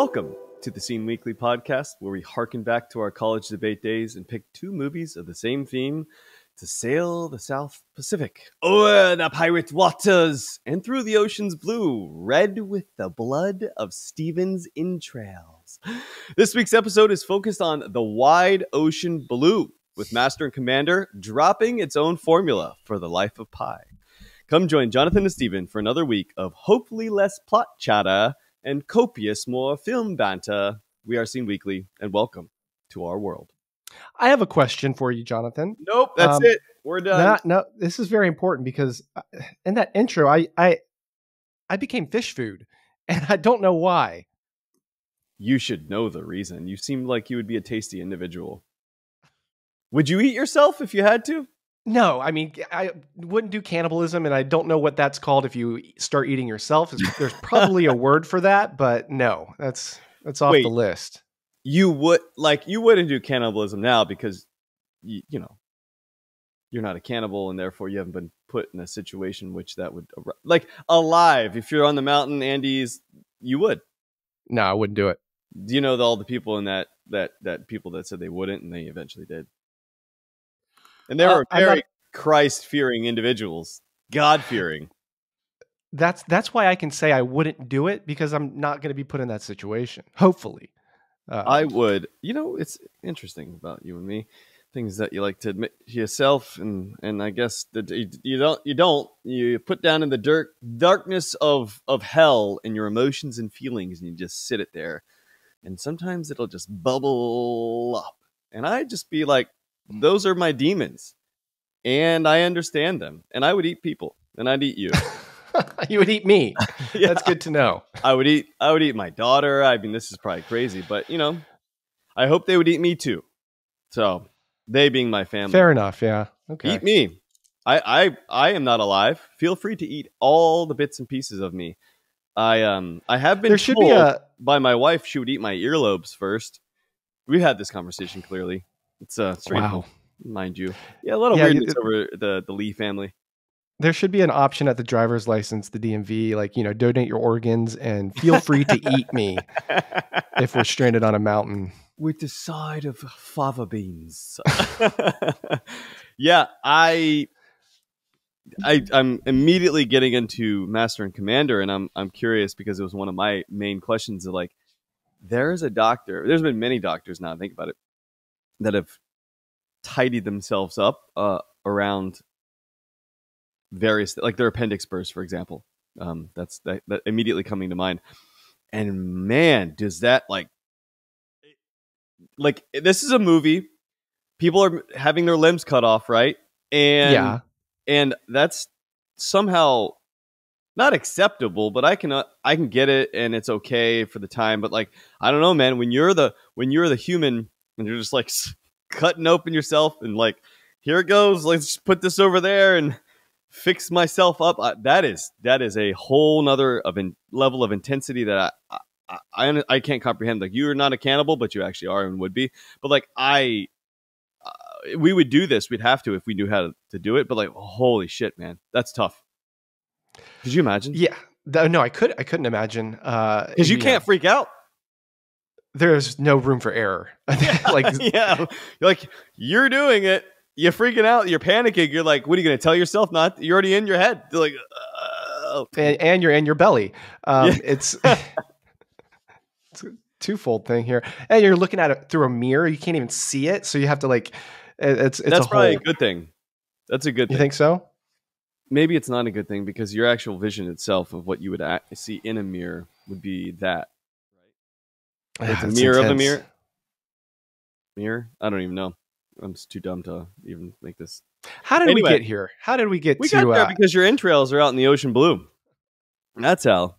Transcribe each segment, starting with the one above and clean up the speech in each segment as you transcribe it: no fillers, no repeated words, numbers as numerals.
Welcome to the Scene Weekly podcast, where we harken back to our college debate days and pick two movies of the same theme to sail the South Pacific, o'er the pirate waters, and through the ocean's blue, red with the blood of Stephen's entrails. This week's episode is focused on the wide ocean blue, with Master and Commander dropping its own formula for the life of Pi. Come join Jonathan and Stephen for another week of hopefully less plot chatter and copious more film banter. We are Scene Weekly, and welcome to our world. I have a question for you, Jonathan. Nope, that's it. We're done. No, this is very important because in that intro, I became fish food, and I don't know why. You should know the reason. You seem like you would be a tasty individual. Would you eat yourself if you had to? No, I mean, I wouldn't do cannibalism, and I don't know what that's called if you start eating yourself. There's probably a word for that, but no, that's off the list. You wouldn't do cannibalism now because you know you're not a cannibal, and therefore you haven't been put in a situation which that would alive. If you're on the mountain Andes, you would. No, I wouldn't do it. Do you know all the people in that people that said they wouldn't and they eventually did? And they were very Christ-fearing individuals, God-fearing. That's why I can say I wouldn't do it, because I'm not going to be put in that situation. Hopefully, I would. You know, it's interesting about you and me, things that you like to admit to yourself, and I guess that you put down in the darkness of hell and your emotions and feelings, and you just sit it there, and sometimes it'll just bubble up, and I'd just be like, those are my demons, and I understand them, and I would eat people, and I'd eat you. You would eat me. Yeah. That's good to know. I would eat my daughter. I mean, this is probably crazy, but I hope they would eat me too. So they being my family. Fair enough. Yeah. Okay. Eat me. I am not alive. Feel free to eat all the bits and pieces of me. I have been told by my wife she would eat my earlobes first. We had this conversation clearly. It's strange, wow. Mind you. Yeah, a lot of weirdness over the Lee family. There should be an option at the driver's license, the DMV, donate your organs and feel free to eat me if we're stranded on a mountain. With the side of fava beans. Yeah, I'm immediately getting into Master and Commander, and I'm curious because it was one of my main questions of there's a doctor. There's been many doctors now, think about it, that have tidied themselves up around various, their appendix burst, for example. That's that immediately coming to mind. And man, does that this is a movie. People are having their limbs cut off, right? And that's somehow not acceptable, but I can get it, and it's okay for the time. But I don't know, man. When you're the human, and you're just cutting open yourself, and here it goes. Let's put this over there and fix myself up. That is a whole nother level of intensity that I can't comprehend. You're not a cannibal, but you actually are and would be. But we would do this. We'd have to if we knew how to do it. But holy shit, man, that's tough. Could you imagine? Yeah, no, I couldn't imagine. Because you can't freak out. There's no room for error. Yeah, you're doing it. You're freaking out. You're panicking. You're what are you going to tell yourself? Not you're already in your head. You're and you're in your belly. Yeah. It's a twofold thing here, and you're looking at it through a mirror. You can't even see it, so you have to That's probably a good thing. That's a good thing. You think so? Maybe it's not a good thing because your actual vision itself of what you would see in a mirror would be that. Right? It's a mirror of a mirror. Mirror? I don't even know. I'm just too dumb to even make this. How did we get here? How did we get to? We got there because your entrails are out in the ocean blue. That's how.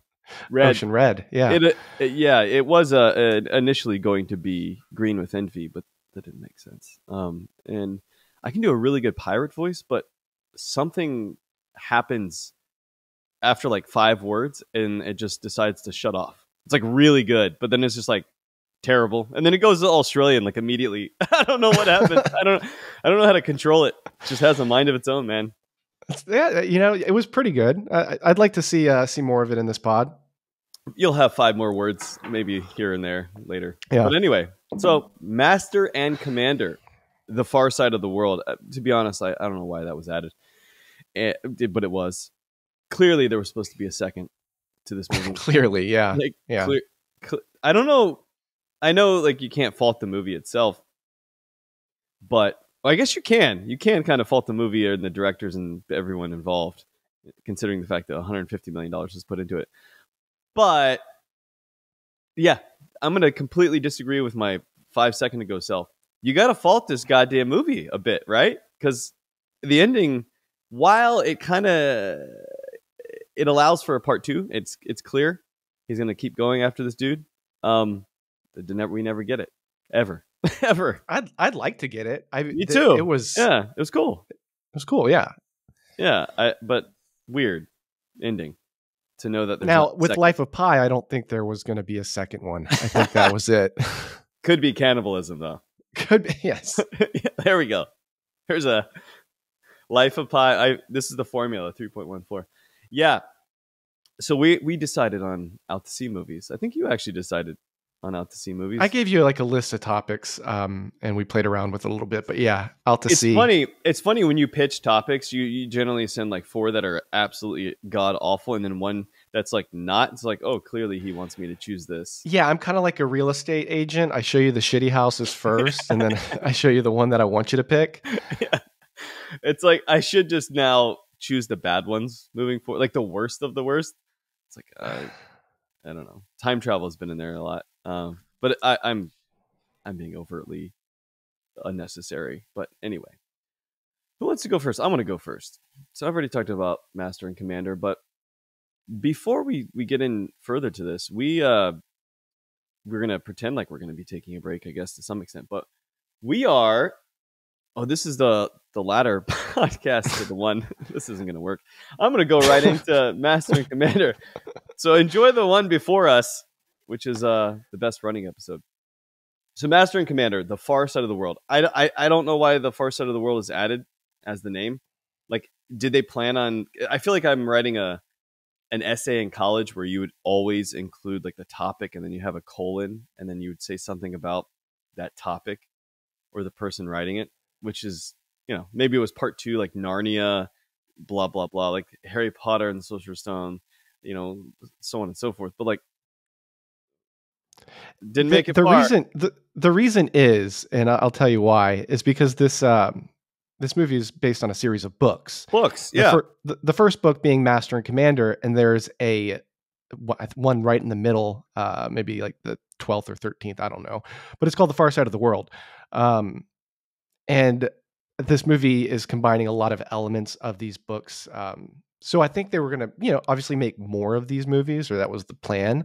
Ocean red. Yeah. It was initially going to be green with envy, but that didn't make sense. And I can do a really good pirate voice, but something happens after 5 words, and it just decides to shut off. It's really good, but then it's just terrible, and then it goes to Australian immediately. I don't know what happened. I don't know how to control it. It just has a mind of its own, man. Yeah, it was pretty good. I'd like to see more of it in this pod. You'll have 5 more words, maybe here and there later. Yeah. But anyway, so Master and Commander, The Far Side of the World. To be honest, I don't know why that was added, but it was. Clearly, there was supposed to be a second to this movie. Clearly, yeah. Like, yeah. I don't know. I know, like, you can't fault the movie itself, but I guess you can. You can kind of fault the movie and the directors and everyone involved, considering the fact that $150 million was put into it. But yeah, I'm going to completely disagree with my 5 second ago self. You got to fault this goddamn movie a bit, right? Because the ending, while it allows for a part 2, it's clear he's going to keep going after this dude. We never get it ever. Ever. I'd like to get it. Me too. It was it was cool. It was cool. Yeah. But weird ending. To know that there's now with Life of Pi, I don't think there was going to be a second one. I think that was it. Could be cannibalism though. Could be, yes. There we go. Here's a Life of Pi. This is the formula 3.14. Yeah. So we decided on out to sea movies. I think you actually decided on out to sea movies. I gave you like a list of topics, and we played around with it a little bit. But yeah, out to sea. It's funny when you pitch topics, you generally send like 4 that are absolutely god awful, and then 1 that's like not. It's like, oh, clearly he wants me to choose this. Yeah, I'm kind of like a real estate agent. I show you the shitty houses first, and then I show you the one that I want you to pick. Yeah. It's like I should just now choose the bad ones moving forward, like the worst of the worst. It's like I don't know. Time travel has been in there a lot. But I'm being overtly unnecessary. But anyway, who wants to go first? I want to go first. So I've already talked about Master and Commander, but before we get in further to this, we're gonna pretend like we're gonna be taking a break, I guess, to some extent. But we are. Oh, this is the latter podcast to the one. This isn't gonna work. I'm gonna go right into Master and Commander. So enjoy the one before us, which is the best running episode. So Master and Commander, The Far Side of the World. I don't know why The Far Side of the World is added as the name. Like, did they plan on... I feel like I'm writing an essay in college where you would always include like the topic and then you have a colon and then you would say something about that topic or the person writing it, which is, maybe it was part 2, like Narnia, blah, blah, blah, like Harry Potter and the Sorcerer's Stone, so on and so forth. But like, didn't make it the far. The reason is, and I'll tell you why, is because this movie is based on a series of books. Yeah. The first book being Master and Commander, and there's one right in the middle, maybe like the 12th or 13th, I don't know, but it's called The Far Side of the World. And this movie is combining a lot of elements of these books. So I think they were going to, obviously make more of these movies, or that was the plan,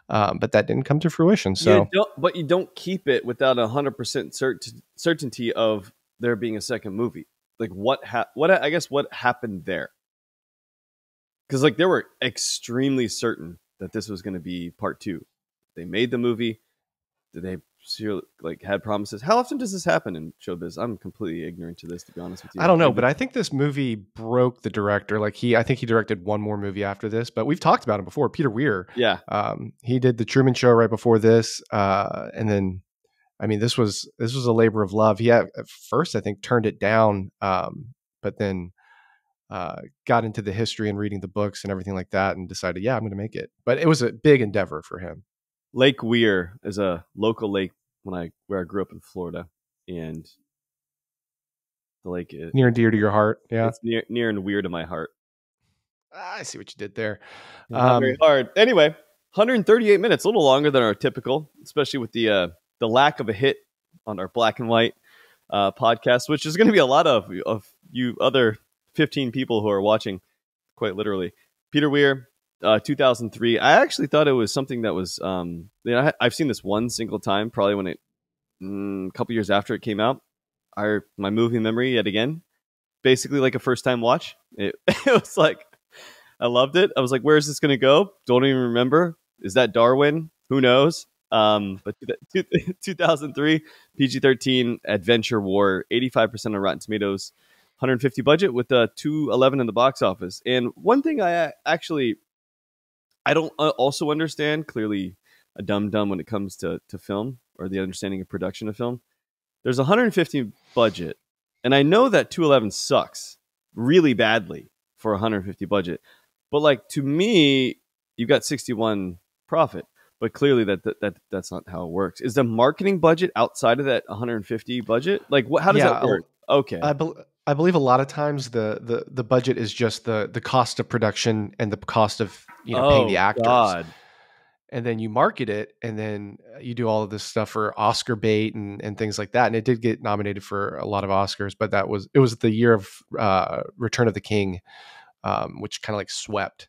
but that didn't come to fruition. So, but you don't keep it without 100% certainty of there being a second movie. Like what happened there? Because like they were extremely certain that this was going to be part 2. They made the movie. Did they had promises? How often does this happen in showbiz? I'm completely ignorant to this, to be honest with you. I don't know, but I think this movie broke the director. Like I think he directed one more movie after this, but we've talked about him before. Peter Weir. Yeah. He did The Truman Show right before this. And then, I mean, this was a labor of love. He at first, I think, turned it down, but then got into the history and reading the books and everything like that and decided, yeah, I'm going to make it. But it was a big endeavor for him. Lake Weir is a local lake where I grew up in Florida, and the lake is near and dear to your heart. Yeah, it's near and weird to my heart. I see what you did there. Not very hard. Anyway, 138 minutes, a little longer than our typical, especially with the lack of a hit on our black and white podcast, which is going to be a lot of you other 15 people who are watching, quite literally. Peter Weir. 2003. I actually thought it was something that was, I've seen this one single time, probably when a couple years after it came out. My movie memory yet again, basically like a first time watch. It was like, I loved it. I was like, where is this going to go? Don't even remember. Is that Darwin? Who knows? But 2003 PG-13 adventure war, 85% on Rotten Tomatoes, 150 budget with 211 in the box office. And one thing I actually I don't also understand, clearly a dumb when it comes to film or the understanding of production of film. There's 150 budget, and I know that 211 sucks really badly for 150 budget. But like to me, you've got 61 profit. But clearly that's not how it works. Is the marketing budget outside of that 150 budget? Like what? How does that Yeah, work? Okay. I believe a lot of times the budget is just the cost of production and the cost of paying the Oh actors, God. and then you market it, and then you do all of this stuff for Oscar bait and things like that. And it did get nominated for a lot of Oscars, but it was the year of Return of the King, which kind of like swept.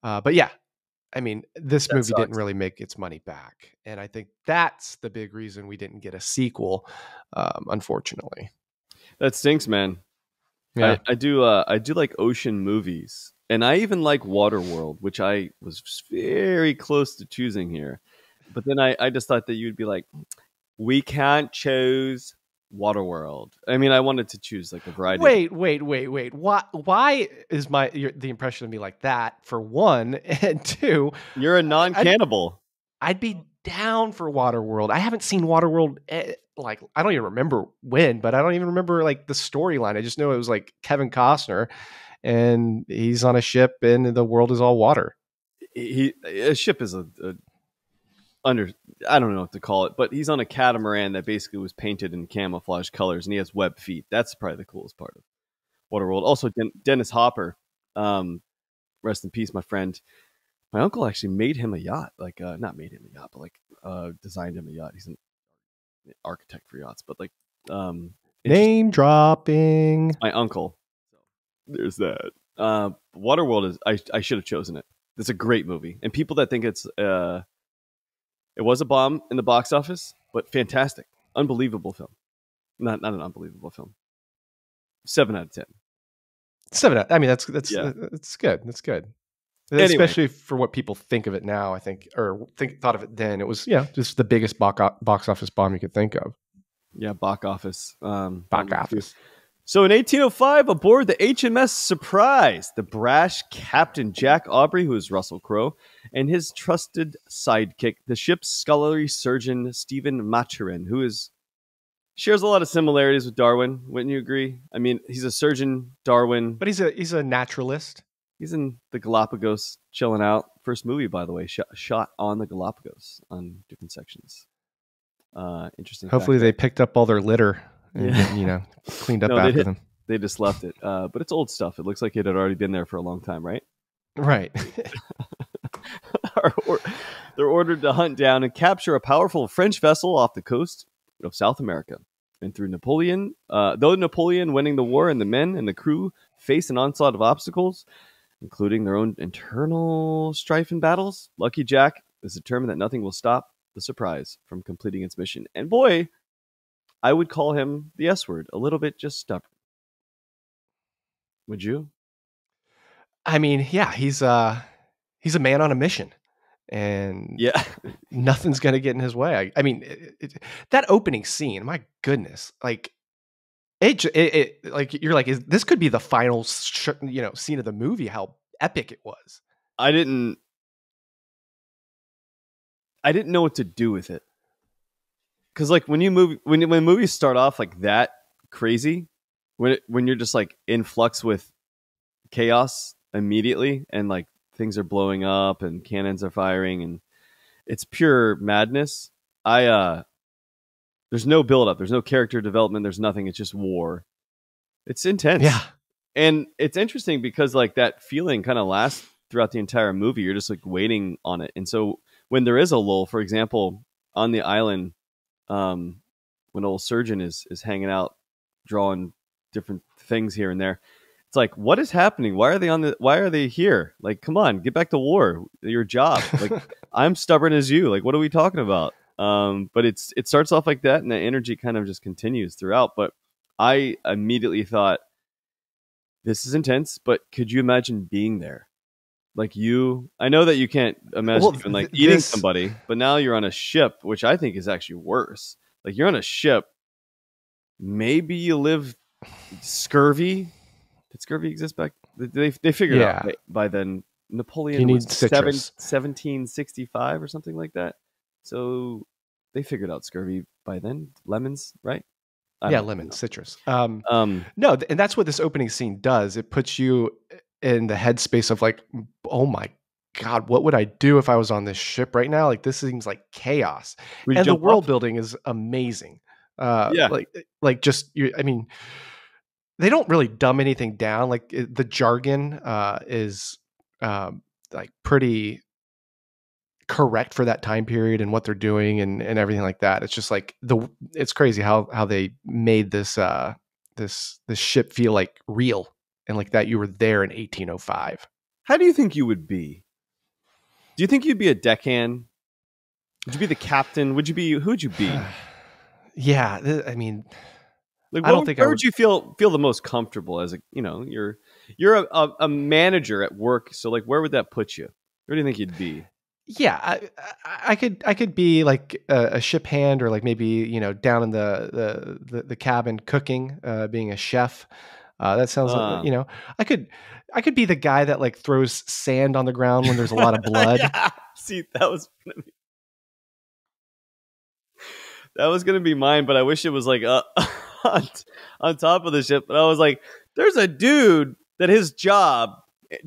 But yeah, I mean, this That movie didn't sucks. really make its money back, and I think that's the big reason we didn't get a sequel, unfortunately. That stinks, man. Yeah. I do like ocean movies, and I even like Waterworld, which I was very close to choosing here. But then I just thought that you'd be like, we can't choose Waterworld. I mean, I wanted to choose like a variety of. Wait. Why is the impression of me like that, for one? And two, You're a I'd, non-cannibal. I'd be down for Waterworld. I haven't seen Waterworld, like, I don't even remember when, but I don't even remember like the storyline. I just know it was like Kevin Costner, and he's on a ship and the world is all water. A ship is a under I don't know what to call it, but he's on a catamaran that basically was painted in camouflage colors, and he has web feet. That's probably the coolest part of Waterworld. Also, Dennis Hopper, rest in peace, my friend. My uncle actually made him a yacht, like not made him a yacht, but like designed him a yacht. He's an architect for yachts, but like Name dropping. my uncle. So there's that. Waterworld is I should have chosen it. It's a great movie, and people that think it was a bomb in the box office, but fantastic, unbelievable film. Not an unbelievable film. 7 out of 10. 7. I mean, Yeah. that's good. That's good. Anyway, Especially for what people think of it now, I think, or thought of it then. It was, just the biggest box office bomb you could think of. yeah, box office. Box office. So in 1805, aboard the HMS Surprise, the brash Captain Jack Aubrey, who is Russell Crowe, and his trusted sidekick, the ship's scholarly surgeon Stephen Maturin, who shares a lot of similarities with Darwin. Wouldn't you agree? I mean, he's a surgeon, Darwin, but he's a naturalist. He's in the Galapagos, chilling out. First movie, by the way, shot on the Galapagos on different sections. Interesting. Hopefully, they picked up all their litter and cleaned up after them. They just left it, but it's old stuff. It looks like it had already been there for a long time, right? Right. They're ordered to hunt down and capture a powerful French vessel off the coast of South America. And through Napoleon, though Napoleon winning the war, and the men and the crew face an onslaught of obstacles, including their own internal strife and battles, Lucky Jack is determined that nothing will stop the Surprise from completing its mission. And boy, I would call him the S word, a little bit just stubborn. Would you? I mean, yeah, he's a man on a mission, and Yeah. nothing's going to get in his way. I mean, that opening scene, my goodness, like it like you're like, this could be the final scene of the movie, how epic it was. I didn't know what to do with it. Cuz like when movies start off like that crazy, when you're just like in flux with chaos immediately, and like things are blowing up and cannons are firing and it's pure madness. There's no build up, there's no character development, there's nothing. It's just war. It's intense. Yeah. And it's interesting because like that feeling kind of lasts throughout the entire movie. You're just like waiting on it. And so when there is a lull, for example, on the island, when old surgeon is hanging out, drawing different things here and there, it's like, what is happening? Why are they here? Like, come on, get back to war. Your job. Like, I'm stubborn as you. Like, what are we talking about? But it starts off like that, and the energy kind of just continues throughout. But I immediately thought, this is intense, but could you imagine being there? Like I know that you can't imagine even like eating somebody, but now you're on a ship, which I think is actually worse. Like, you're on a ship. Maybe you live scurvy. Did scurvy exist back? They figured out by then He Napoleon was needs citrus. 1765 or something like that. So they figured out scurvy by then. Lemons, right? I Yeah, don't really lemon, know. citrus. Um, No, and that's what this opening scene does. It puts you in the headspace of like, oh my God, what would I do if I was on this ship right now? Like this seems like chaos. would you And the jump off? world building is amazing. Yeah. Like just you, I mean, they don't really dumb anything down. Like the jargon is like pretty correct for that time period and what they're doing and everything like that. It's just like it's crazy how they made this ship feel like real and like that you were there in 1805. How do you think you would be? Do you think you'd be a deckhand? Would you be the captain? Would you be? Who would you be? Yeah, I mean, Like, I don't think I where would would. you feel the most comfortable as a you're a manager at work. So like, where would that put you? Where do you think you'd be? Yeah, I could be like a ship hand or like maybe down in the cabin cooking, being a chef. That sounds like Uh, I could be the guy that like throws sand on the ground when there's a lot of blood. yeah. See, that was gonna be mine, but I wish it was like on, on top of the ship. But I was like, there's a dude that his job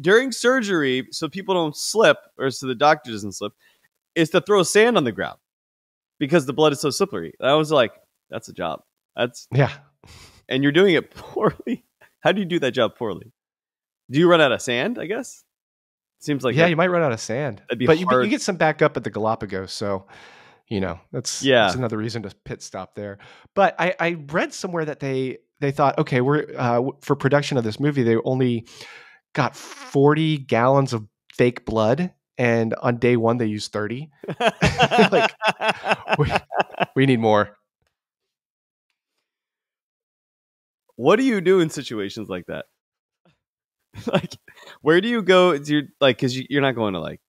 during surgery, so people don't slip, or so the doctor doesn't slip, is to throw sand on the ground because the blood is so slippery. And I was like, that's a job. Yeah, And you're doing it poorly. How do you do that job poorly? Do you run out of sand? I guess seems like yeah, you might run out of sand, that'd be but you hard. get some backup at the Galapagos, so that's Yeah. another reason to pit stop there. But I read somewhere that they thought, okay, we're for production of this movie, they only got 40 gallons of fake blood, and on day one they used 30. Like we need more. What do you do in situations like that? Like, where do you go? Do you like because you're not going to like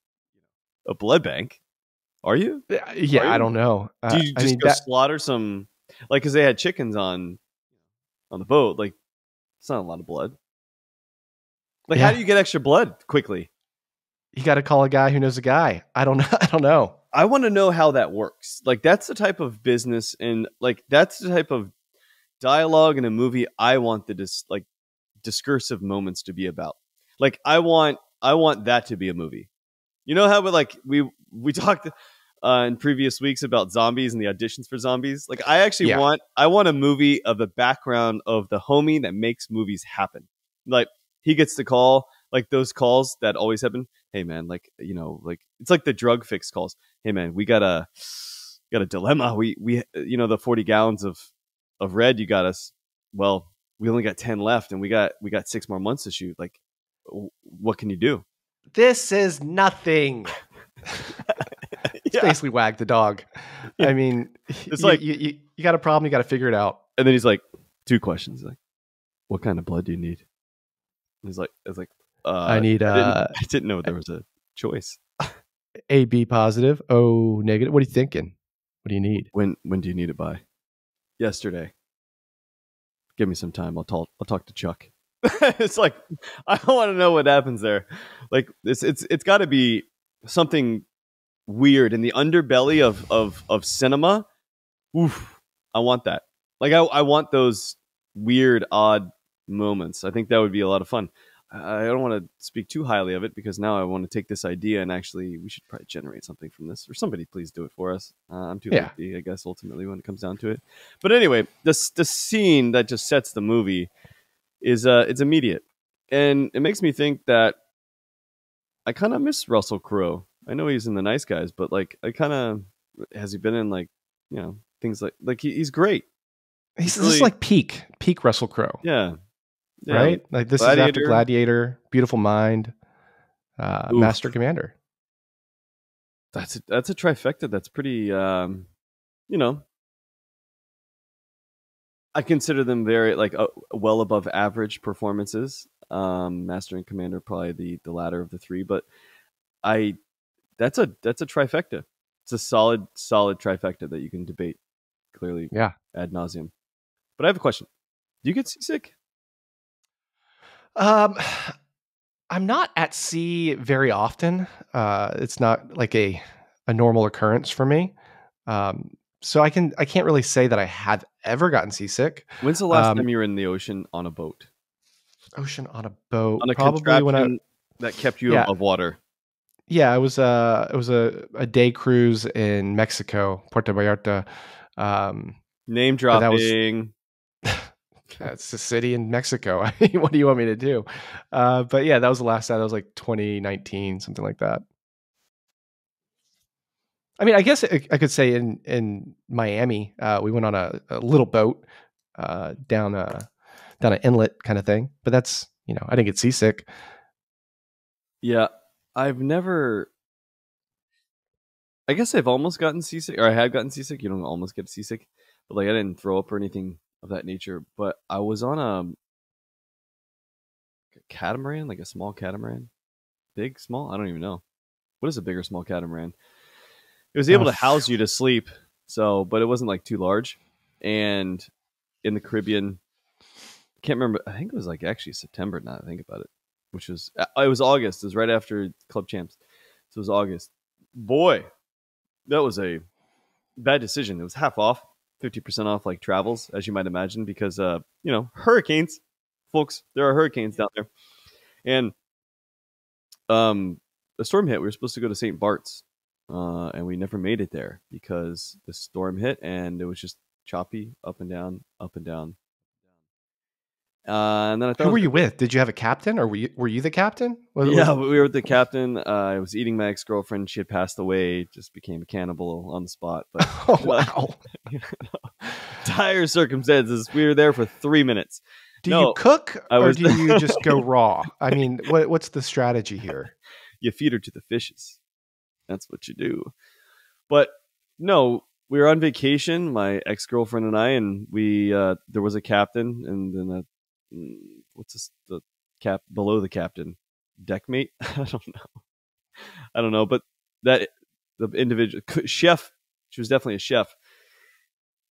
a blood bank, are you? Are Yeah, I you? don't know. Do you I just mean go that. slaughter some like because they had chickens on the boat? Like, it's not a lot of blood. Like, how do Yeah, you get extra blood quickly? you got to call a guy who knows a guy. I don't know. I don't know. I want to know how that works. Like, that's the type of business and like that's the type of dialogue in a movie I want the discursive moments to be about. Like, I want that to be a movie. You know how we talked in previous weeks about zombies and the auditions for zombies. Like, Yeah, I want a movie of the background of the homie that makes movies happen. Like, he gets the call, like those calls that always happen. Hey man, like like it's like the drug fix calls. Hey man, we got a dilemma. We the 40 gallons of red you got us. Well, we only got 10 left, and we got 6 more months to shoot. Like, what can you do? this is nothing. It's Yeah. basically wag the dog. Yeah. I mean, It's you, like, you, you you got a problem, you got to figure it out. and then he's like, two questions. Like, what kind of blood do you need? And he's like, it's like, I need I didn't know there was a choice. AB positive, O negative. What are you thinking? What do you need? When do you need it by? Yesterday. Give me some time. I'll talk to Chuck. It's like, I want to know what happens there. Like, it's got to be something weird in the underbelly of cinema. Oof, I want that. Like, I want those weird, odd moments. I think that would be a lot of fun. I don't want to speak too highly of it because now I want to take this idea and actually we should probably generate something from this, or somebody please do it for us. I'm too Yeah. lazy, I guess, ultimately when it comes down to it. But anyway, the scene that just sets the movie is it's immediate, and it makes me think that I kind of miss Russell Crowe. I know he's in The Nice Guys, but like I kind of has he been in like things like he's great. This is Really, like peak Russell Crowe, yeah, yeah. right? Like this is after Gladiator, Beautiful Mind, Oof. Master Commander. That's a trifecta. That's pretty. I consider them very like well above average performances. Master and Commander probably the latter of the three, but I that's a trifecta. It's a solid trifecta that you can debate clearly Yeah. ad nauseum. But I have a question. Do you get seasick? Um, I'm not at sea very often. It's not like a normal occurrence for me. So I can't really say that I have ever gotten seasick. When's the last time you were in the ocean on a boat? Ocean on a boat, On a probably when I contraption that kept you yeah above water? yeah it was a day cruise in Mexico, Puerto Vallarta. Um, Name but that was dropping. It's a city in Mexico. I mean, what do you want me to do? But yeah, that was the last time. That was like 2019, something like that. I mean, I guess I could say in Miami, we went on a little boat down an inlet kind of thing. But that's I didn't get seasick. Yeah, I've never. I guess I've almost gotten seasick, or I have gotten seasick. You don't almost get seasick, but like I didn't throw up or anything of that nature. But I was on a catamaran, like a small catamaran, big, small. I don't even know what is a big or small catamaran. It was able to house you to sleep, so but it wasn't like too large. And in the Caribbean, can't remember. I think it was like actually September. Now that I think about it, which was it was August. It was right after Club Champs, so it was August. Boy, that was a bad decision. It was half off, 50% off, like travels, as you might imagine, because hurricanes, folks. There are hurricanes down there, and a storm hit. We were supposed to go to St. Bart's, and we never made it there because the storm hit, and it was just choppy, up and down, up and down. And then I thought, Who were you with? Did you have a captain, or were you the captain? Yeah, we were with the captain. I was eating my ex-girlfriend. She had passed away, just became a cannibal on the spot. But oh, wow. Dire circumstances. We were there for 3 minutes. Do you cook, or do you just go raw? I mean, what's the strategy here? You feed her to the fishes. That's what you do. But no, we were on vacation, my ex-girlfriend and I, and we there was a captain, and then the cap below the captain, deckmate. I don't know, but that the individual chef, she was definitely a chef,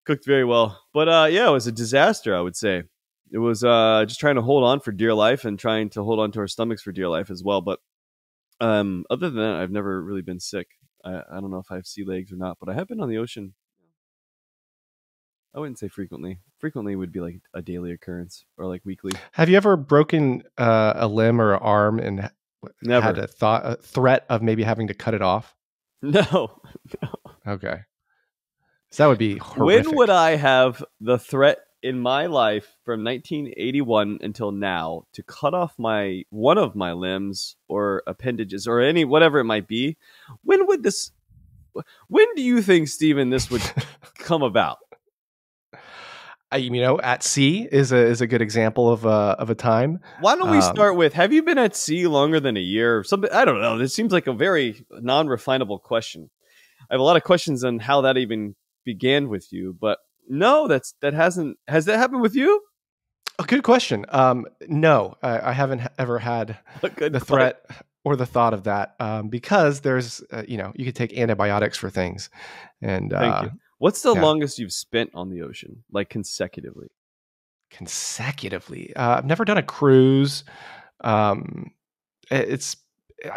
cooked very well. But yeah, it was a disaster, I would say. It was just trying to hold on for dear life and trying to hold on to our stomachs for dear life as well. But other than that, I've never really been sick. I don't know if I have sea legs or not, but I have been on the ocean. I wouldn't say frequently. Frequently would be like a daily occurrence or like weekly. Have you ever broken a limb or an arm and Never had a threat of maybe having to cut it off? No. Okay. So that would be horrific. When would I have the threat in my life from 1981 until now to cut off one of my limbs or appendages or any whatever it might be? When do you think, Steven, this would come about? At sea is a good example of a time. Why don't we start with, have you been at sea longer than a year or something? I don't know. This seems like a very non-refinable question. I have a lot of questions on how that even began with you, but no, has that happened with you? A good question. No, I haven't ever had the threat or the thought of that, because there's, you could take antibiotics for things. And thank you. What's the longest you've spent on the ocean, like consecutively? I've never done a cruise. I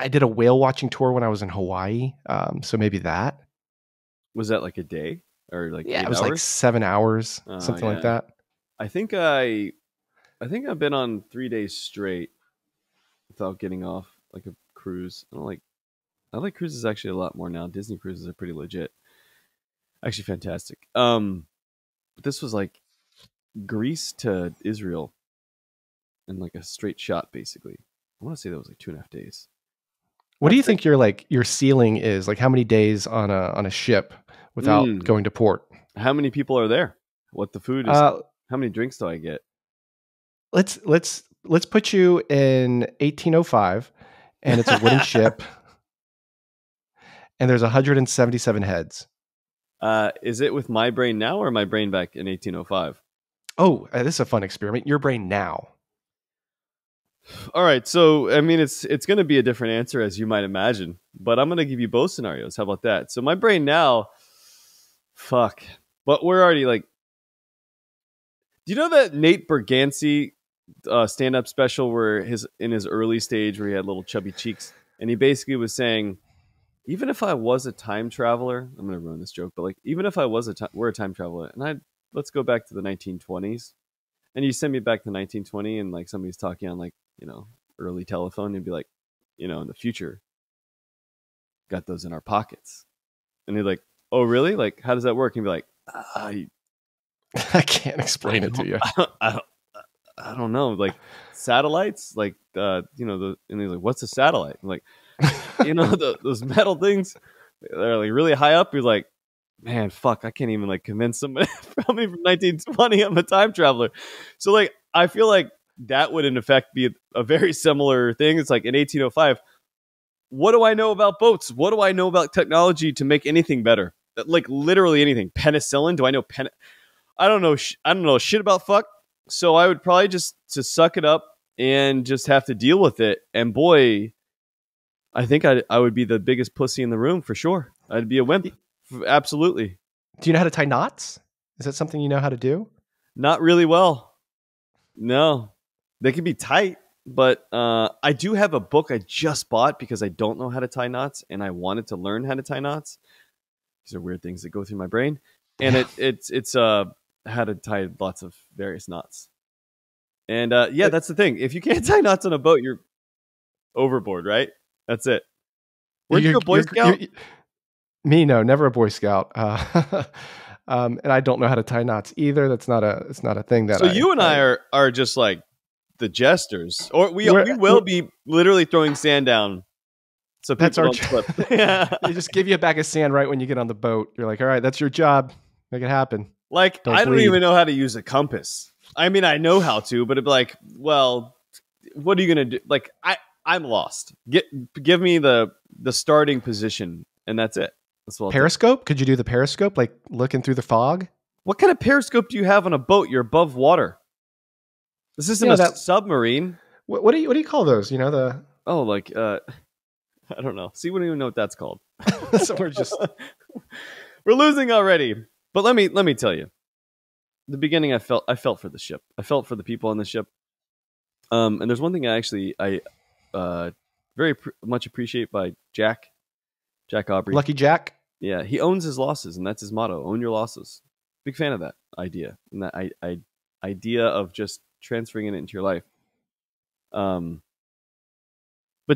did a whale watching tour when I was in Hawaii. So maybe that. Was that like a day or like 8 it was hours? like 7 hours, something like that. I think I've been on 3 days straight without getting off like a cruise. I like cruises actually a lot more now. Disney cruises are pretty legit. Actually fantastic. But this was like Greece to Israel in like a straight shot, basically. I want to say that was like 2.5 days. What do you think your ceiling is? Like how many days on a ship without going to port? How many people are there? What the food is? How many drinks do I get? Let's put you in 1805, and it's a wooden ship, and there's 177 heads. Is it with my brain now or my brain back in 1805? Oh, this is a fun experiment. Your brain now. All right, so I mean, it's going to be a different answer as you might imagine, but I'm going to give you both scenarios. How about that? So my brain now, fuck, but we're already like. Do you know that Nate Bergansky stand-up special where in his early stage where he had little chubby cheeks, and he basically was saying, even if I was a time traveler, I'm going to ruin this joke, but like even if I was were a time traveler, and let's go back to the 1920s, and you send me back to 1920, and like somebody's talking on like early telephone, and be like, in the future, got those in our pockets, and they're like, oh really? Like how does that work? And be like, I I can't explain it to you. I don't know, like satellites, like and he's like, what's a satellite? I'm like, those metal things, they're like really high up. You're like, man, fuck, I can't even like convince somebody from 1920 I'm a time traveler. So like, I feel like that would in effect be a very similar thing. It's like in 1805, what do I know about boats? What do I know about technology to make anything better? Like literally anything. Penicillin? Do I know I don't know. I don't know shit about fuck. So I would probably just to suck it up and just have to deal with it. And boy, I think I would be the biggest pussy in the room for sure. I'd be a wimp. Absolutely. Do you know how to tie knots? Is that something you know how to do? Not really well. No. They can be tight, but I do have a book I just bought because I don't know how to tie knots and I wanted to learn how to tie knots. These are weird things that go through my brain. And it's how to tie lots of various knots. And that's the thing. If you can't tie knots on a boat, you're overboard, right? That's it. Were you a Boy Scout? Me, no, never a Boy Scout. And I don't know how to tie knots either. It's not a thing that. So you and I are just like the jesters, or we will be literally throwing sand down. So that's our don't slip. Yeah. They just give you a bag of sand right when you get on the boat. You're like, all right, that's your job. Make it happen. Like I don't even know how to use a compass. I mean, I know how to, but it'd be like, well, what are you gonna do? Like I'm lost. Give me the starting position, and that's it. That's what periscope? Could you do the periscope, like looking through the fog? What kind of periscope do you have on a boat? You're above water. This isn't a submarine. What do you call those? You know the I don't know. See, we don't even know what that's called. So we're losing already. But let me tell you, the beginning I felt for the ship. I felt for the people on the ship. And there's one thing I very much appreciate by Jack Aubrey. Lucky Jack. Yeah, he owns his losses, and that's his motto: own your losses. Big fan of that idea, and that idea of just transferring it into your life. But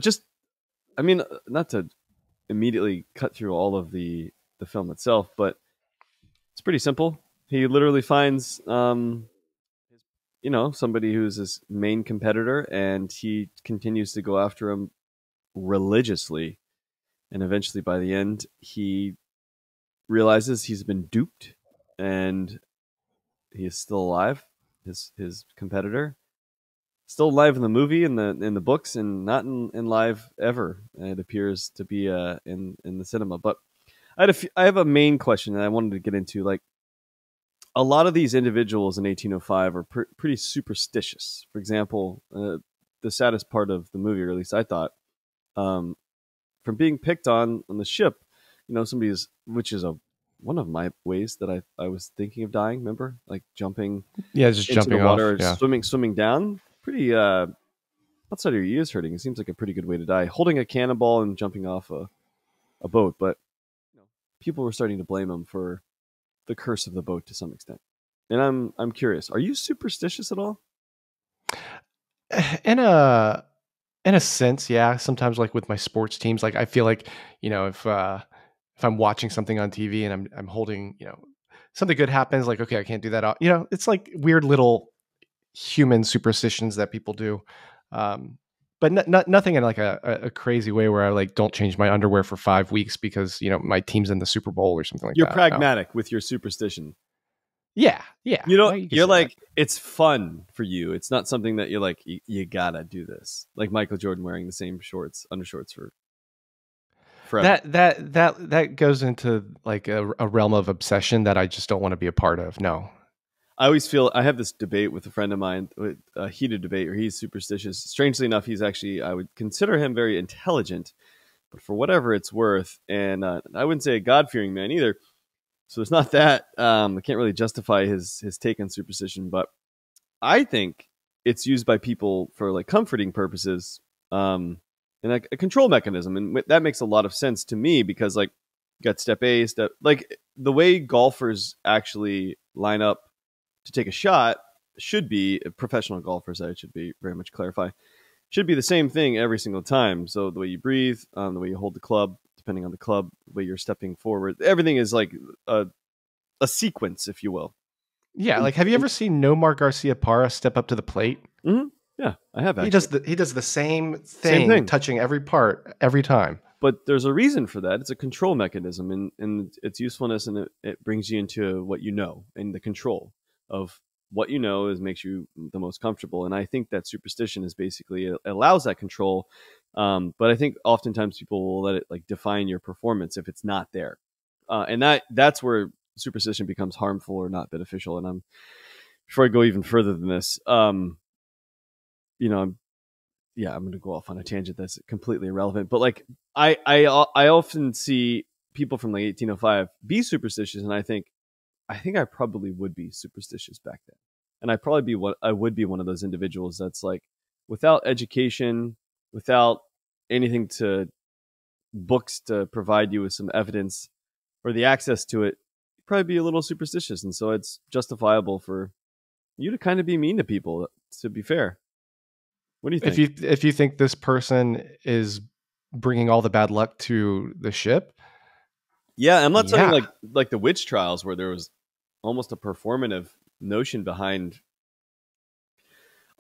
just, I mean, not to immediately cut through all of the film itself, but it's pretty simple. He literally finds, somebody who's his main competitor, and he continues to go after him religiously. And eventually, by the end, he realizes he's been duped, and he is still alive. His competitor still alive in the movie, in the books, and not in live ever. It appears to be in the cinema. But I have a main question that I wanted to get into. Like, a lot of these individuals in 1805 are pretty superstitious. For example, the saddest part of the movie, or at least I thought, from being picked on the ship, which is one of my ways that I was thinking of dying. Remember, like jumping, just into jumping the water, off, swimming down. Pretty outside of your ears hurting. It seems like a pretty good way to die. Holding a cannonball and jumping off a boat, but people were starting to blame him for the curse of the boat to some extent. And I'm curious, are you superstitious at all? In a sense, yeah. Sometimes, like with my sports teams, like I feel like if I'm watching something on TV and I'm holding, something good happens, like okay, I can't do that. It's like weird little human superstitions that people do, but nothing in like a crazy way where I like don't change my underwear for 5 weeks because my team's in the Super Bowl or something like You're that. You're pragmatic with your superstition. Yeah. You're like, it's fun for you. It's not something that you're like, you gotta do this. Like Michael Jordan wearing the same undershorts for forever. That goes into like a realm of obsession that I just don't want to be a part of. No. I always feel I have this debate with a friend of mine, a heated debate where he's superstitious. Strangely enough, he's actually, I would consider him very intelligent, but for whatever it's worth, and I wouldn't say a God-fearing man either. So it's not that. I can't really justify his take on superstition, but I think it's used by people for like comforting purposes, and like a control mechanism, and that makes a lot of sense to me because like you got step A, step like the way golfers actually line up to take a shot should be professional golfers. I should be very much clarify should be the same thing every single time. So the way you breathe, the way you hold the club, depending on the club, the way you're stepping forward, everything is like a sequence, if you will. Yeah, like have you ever seen Nomar Garcia Parra step up to the plate? Mm-hmm. Yeah, I have. Actually. He does the same Same thing, touching every part every time. But there's a reason for that. It's a control mechanism, and its usefulness, and it brings you into what you know, and the control of what you know is makes you the most comfortable. And I think that superstition is basically it allows that control. But I think oftentimes people will let it like define your performance if it's not there, and that's where superstition becomes harmful or not beneficial. And before I go even further than this, you know, I'm going to go off on a tangent that's completely irrelevant. But like, I often see people from like 1805 be superstitious, and I think I probably would be superstitious back then, and I would be one of those individuals that's like, without education, without anything to books to provide you with some evidence or the access to it, you'd probably be a little superstitious, and so it's justifiable for you to kind of be mean to people. To be fair. What do you think? If you think this person is bringing all the bad luck to the ship, yeah, I'm not talking like the witch trials where there was almost a performative notion behind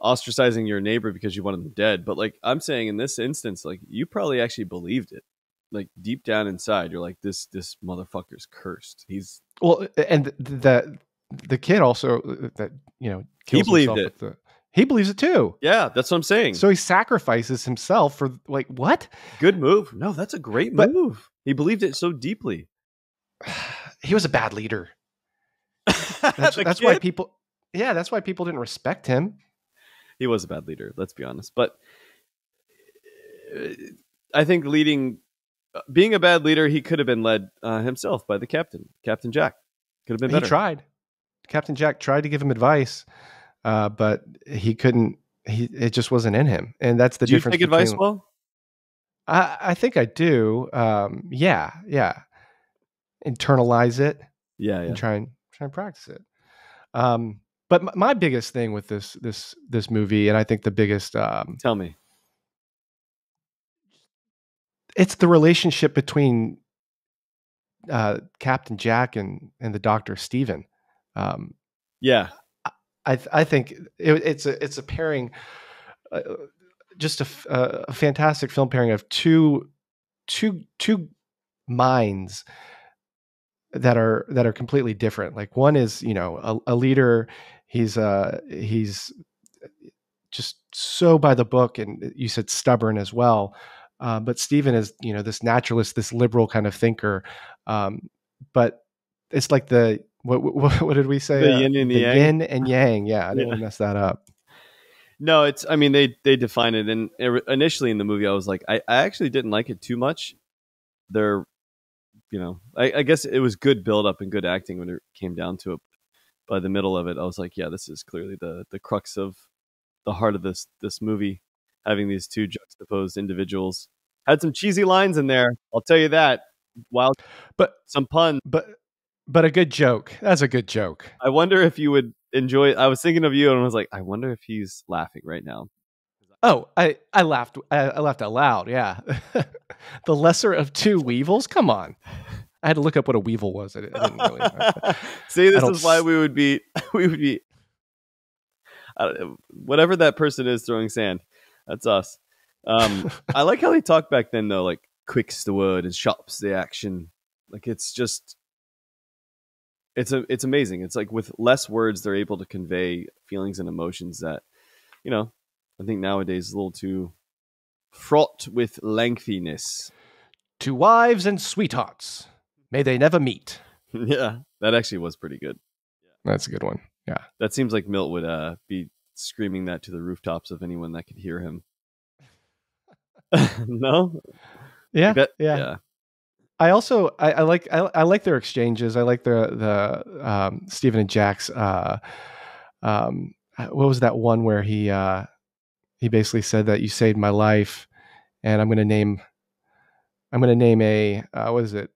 ostracizing your neighbor because you wanted them dead. But like I'm saying in this instance, like you probably actually believed it, like deep down inside, you're like this motherfucker's cursed. He's and the kid also that kills he believed himself it. He believes it too. Yeah, that's what I'm saying. So he sacrifices himself for like what? Good move. No, that's a great move. He believed it so deeply. He was a bad leader. That's why people. Yeah, that's why people didn't respect him. He was a bad leader. Let's be honest. But I think being a bad leader, he could have been led himself by the captain, Captain Jack. Could have been better. He tried. Captain Jack tried to give him advice. But he couldn't. It just wasn't in him, and that's the difference. Do you take advice well? I think I do. Yeah. Internalize it. Yeah. And try and practice it. But my biggest thing with this movie, and I think the biggest. Tell me. It's the relationship between Captain Jack and the Doctor Stephen. Yeah. I think it's a pairing, just a fantastic film pairing of two minds that are completely different. Like one is a leader. He's just so by the book, and you said stubborn as well. But Stephen is this naturalist, this liberal kind of thinker. But it's like what did we say? The yin and the yang. Yin and yang. Yeah, I didn't want to mess that up. No, I mean, they define it. And initially in the movie, I was like, I actually didn't like it too much. I guess it was good build up and good acting when it came down to it. By the middle of it, I was like, yeah, this is clearly the crux of the heart of this movie, having these two juxtaposed individuals. Had some cheesy lines in there, I'll tell you that. But some puns. But a good joke. That's a good joke. I wonder if you would enjoy it. I was thinking of you and I was like, I wonder if he's laughing right now. Oh, I laughed. I laughed out loud. Yeah. The lesser of two weevils. Come on. I had to look up what a weevil was. I didn't really. See, this is why we would be whatever that person is throwing sand. That's us. I like how they talked back then though, like quick's the word and sharp's the action. Like it's just it's amazing. It's like with less words, they're able to convey feelings and emotions that, I think nowadays is a little too fraught with lengthiness. Two wives and sweethearts, may they never meet. Yeah, that actually was pretty good. That's a good one. Yeah. That seems like Milt would be screaming that to the rooftops of anyone that could hear him. No? Yeah. Yeah. I also I like their exchanges. I like the Stephen and Jack's what was that one where he basically said that you saved my life, and I'm going to name a what is it?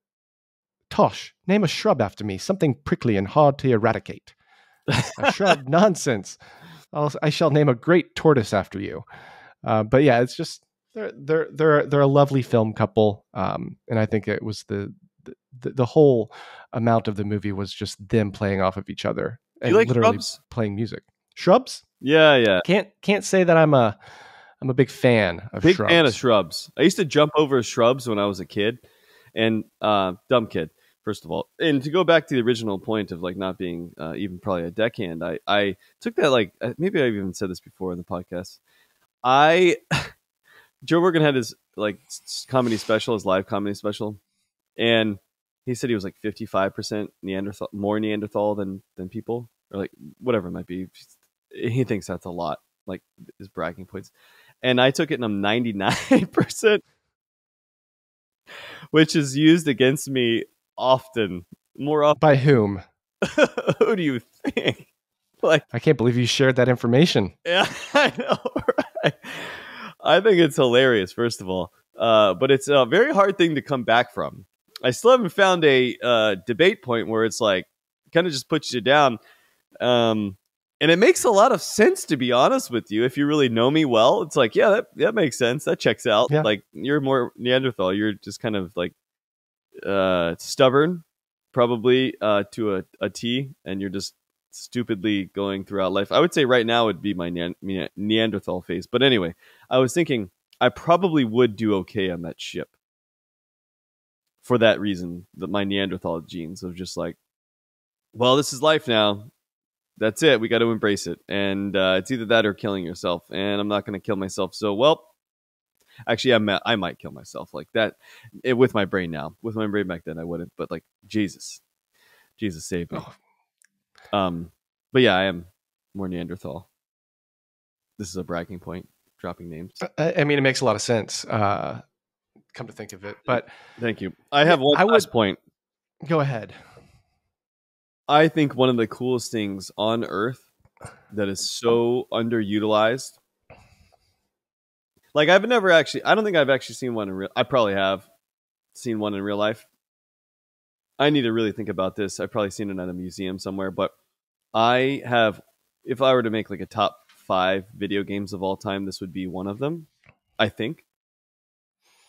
Tosh, name a shrub after me, something prickly and hard to eradicate. A shrub, nonsense. I shall name a great tortoise after you. But yeah, it's just they're a lovely film couple, and I think it was the whole amount of the movie was just them playing off of each other Do you and like literally shrubs? playing music. Shrubs? Yeah, yeah. Can't say that I'm a big fan of Big fan of shrubs. shrubs. I used to jump over shrubs when I was a kid, and dumb kid, first of all. And to go back to the original point of like not being even probably a deckhand, I took that like maybe I've even said this before in the podcast. I Joe Rogan had his like comedy special, his live comedy special, and he said he was like 55% Neanderthal, more Neanderthal than people, or like whatever it might be. He thinks that's a lot, like his bragging points. And I took it and I'm 99%, which is used against me often, more often. By whom? Who do you think? Like, I can't believe you shared that information. yeah, I know, right? I think it's hilarious, first of all, but it's a very hard thing to come back from. I still haven't found a debate point where it's like kind of just puts you down. And it makes a lot of sense, to be honest with you. If you really know me well, it's like, yeah, that makes sense. That checks out. Yeah. Like, you're more Neanderthal. You're just kind of like stubborn, probably to a T, and you're just stupidly going throughout life. I would say right now would be my Neanderthal phase. But anyway, I was thinking I probably would do okay on that ship for that reason, that my Neanderthal genes of just like, well, this is life now. That's it. We got to embrace it. And it's either that or killing yourself. And I'm not going to kill myself. So, well, actually, I might kill myself like that with my brain now. With my brain back then, I wouldn't. But like, Jesus save me. Oh. But yeah, I am more Neanderthal. This is a bragging point, dropping names. I mean, it makes a lot of sense. Come to think of it, but thank you. I have one last point. Go ahead. I think one of the coolest things on Earth that is so underutilized. Like I don't think I've actually seen one in real. I probably have seen one in real life. I need to really think about this. I've probably seen it at a museum somewhere, but I have. If I were to make like a top 5 video games of all time, this would be one of them. I think.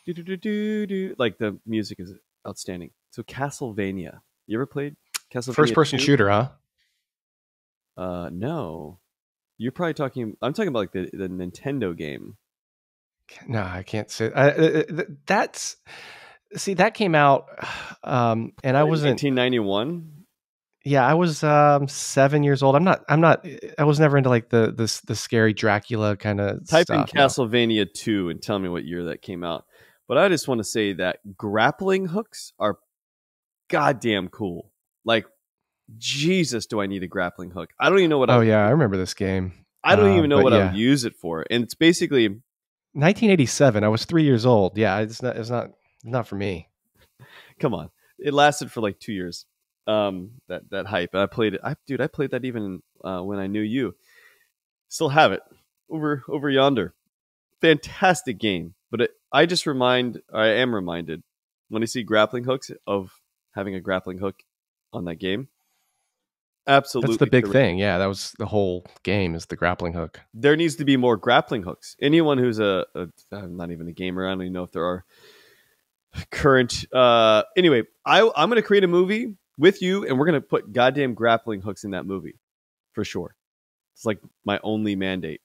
Like the music is outstanding. So Castlevania. You ever played Castlevania? First-person shooter, huh? No. You're probably talking. I'm talking about like the Nintendo game. No, I can't say that came out, and I wasn't 1991. Yeah, I was 7 years old. I was never into like the scary Dracula kind of Type stuff. in Castlevania 2 and tell me what year that came out. But I just want to say that grappling hooks are goddamn cool. Like, Jesus, do I need a grappling hook? I don't even know what. Oh yeah, I remember this game. I don't even know what I yeah. would use it for, and it's basically 1987. I was 3 years old. Yeah, it's not for me. Come on, it lasted for like 2 years. That hype, and I played it. I played that even when I knew you. Still have it over yonder. Fantastic game, but I am reminded when I see grappling hooks of having a grappling hook on that game. Absolutely, that's the big thing. Yeah, that was the whole game, is the grappling hook. There needs to be more grappling hooks. Anyone who's I'm not even a gamer. I don't even know if there are current. Anyway, I'm going to create a movie with you, and we're going to put goddamn grappling hooks in that movie for sure. It's like my only mandate.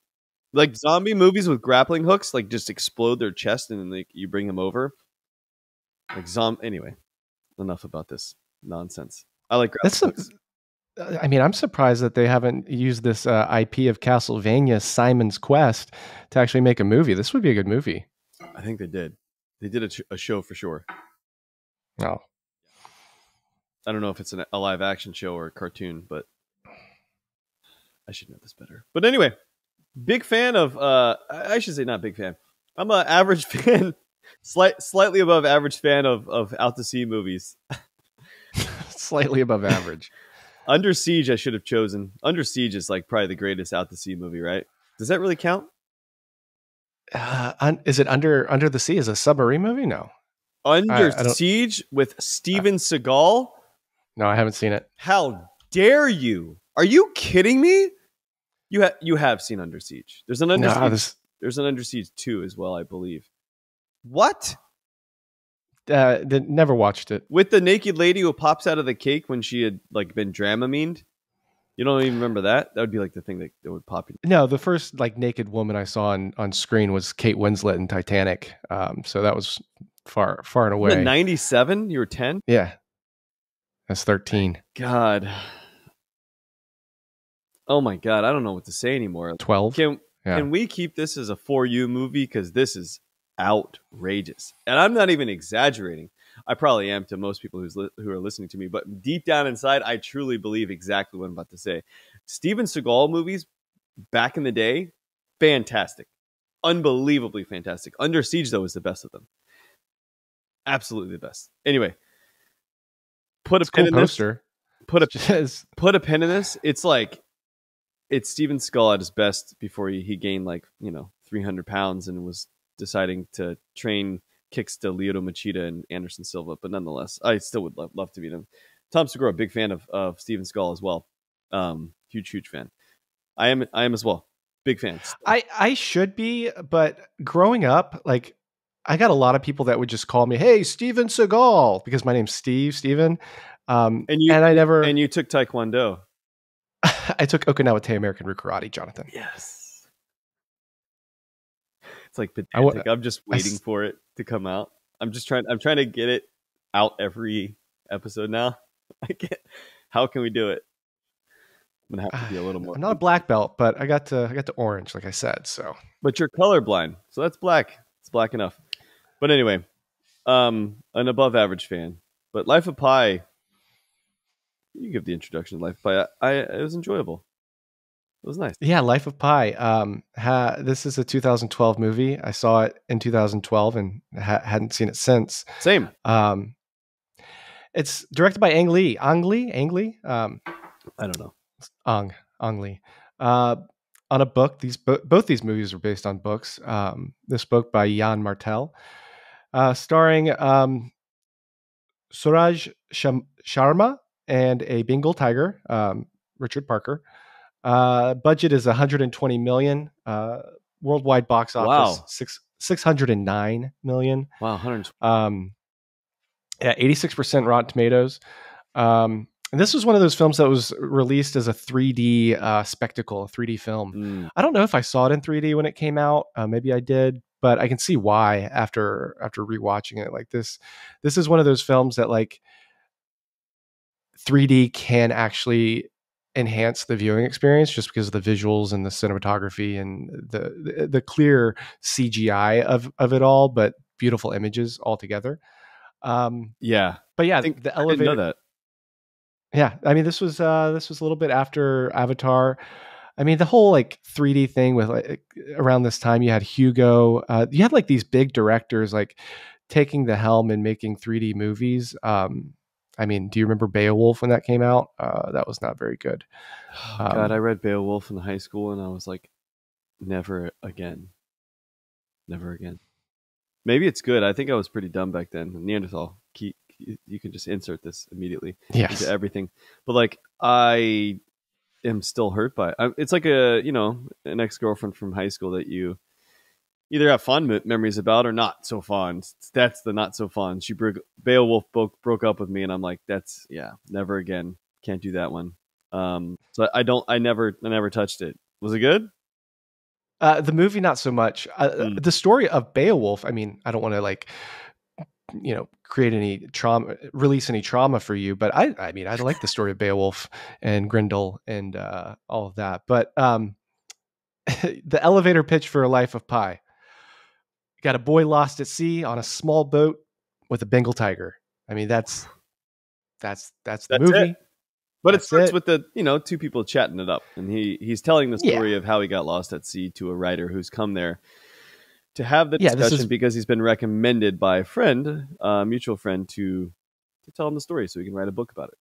Like zombie movies with grappling hooks, like just explode their chest and then like you bring them over. Like Anyway, enough about this nonsense. I like grappling hooks. I mean, I'm surprised that they haven't used this IP of Castlevania, Simon's Quest, to actually make a movie. This would be a good movie. I think they did. They did a show for sure. Oh. I don't know if it's a live action show or a cartoon, but I should know this better. But anyway, big fan of, I should say not big fan. I'm an average fan, slightly above average fan of out to sea movies. Slightly above average. Under Siege, I should have chosen. Under Siege is like probably the greatest out to sea movie, right? Does that really count? Is it Under the Sea? Is it a submarine movie? No, Under I don't. Siege with Steven Seagal? No, I haven't seen it. How dare you? Are you kidding me? You have seen Under Siege. There's an Under No, Siege. There's an Under Siege 2 as well, I believe. What? Never watched it. With the naked lady who pops out of the cake when she had like been Dramamined? You don't even remember that? That would be like the thing that would pop in. No, the first like naked woman I saw on screen was Kate Winslet in Titanic. So that was far and away. 97? You were 10? Yeah, that's 13. God. Oh my God, I don't know what to say anymore. 12. Can we keep this as a For You movie? Because this is outrageous. And I'm not even exaggerating. I probably am to most people who are listening to me, but deep down inside, I truly believe exactly what I'm about to say. Steven Seagal movies back in the day, fantastic. Unbelievably fantastic. Under Siege, though, is the best of them. Absolutely the best. Anyway, put a pin in poster. This. Put a pin in this. It's like, it's Steven Seagal at his best before he gained 300 pounds and was deciding to train kicks to Lyoto Machida and Anderson Silva. But nonetheless, I still would love to meet him. Tom Segura, big fan of Steven Seagal as well. Huge fan. I am as well. Big fan. I should be, but growing up, like I got a lot of people that would just call me, "Hey, Steven Seagal," because my name's Steven. And you took Taekwondo. I took Okinawa Te American Ryu Karate, Jonathan. Yes. It's like pedantic. I'm just waiting for it to come out. I'm trying to get it out every episode now. How can we do it? I'm gonna have to be a little more. I'm not a black belt, but I got to orange, like I said. So, but you're colorblind, so that's black. It's black enough. But anyway, an above average fan. But Life of Pi, you give the introduction to Life of Pi. It was enjoyable. It was nice. Yeah, Life of Pi. This is a 2012 movie. I saw it in 2012 and hadn't seen it since. Same. It's directed by Ang Lee. Ang Lee? I don't know. Ang Lee. On a book. Both these movies are based on books. This book by Jan Martel, starring Suraj Sharma and a Bengal tiger, Richard Parker. Budget is 120 million. Worldwide box office 609 million. Wow, 120. Yeah, 86% Rotten Tomatoes. And this was one of those films that was released as a 3D spectacle, a 3D film. I don't know if I saw it in 3D when it came out. Maybe I did, but I can see why after rewatching it. Like this is one of those films that like 3D can actually enhance the viewing experience just because of the visuals and the cinematography and the clear CGI of it all, but beautiful images altogether. Yeah, but yeah, the elevator. I didn't know that. Yeah, I mean, this was a little bit after Avatar. I mean, the whole like 3D thing with like around this time, you had Hugo. You had like these big directors like taking the helm and making 3D movies. I mean, do you remember Beowulf when that came out? That was not very good. God, I read Beowulf in high school, and I was like, never again. Never again. Maybe it's good. I think I was pretty dumb back then. Neanderthal. You can just insert this immediately into everything. But like, I am still hurt by it. It's like an ex-girlfriend from high school that you either have fond memories about or not so fond. That's the not so fond. Beowulf broke up with me, and I'm like, never again. Can't do that one. So I never touched it. Was it good? The movie, not so much. The story of Beowulf, I mean, I don't want to like, create any trauma, release any trauma for you, but I mean, I like the story of Beowulf and Grendel and all of that. But the elevator pitch for A Life of Pi. Got a boy lost at sea on a small boat with a Bengal tiger. I mean, that's the movie. It. But it starts with the two people chatting it up, and he's telling the story of how he got lost at sea to a writer who's come there to have the discussion because he's been recommended by a friend, a mutual friend, to tell him the story so he can write a book about it.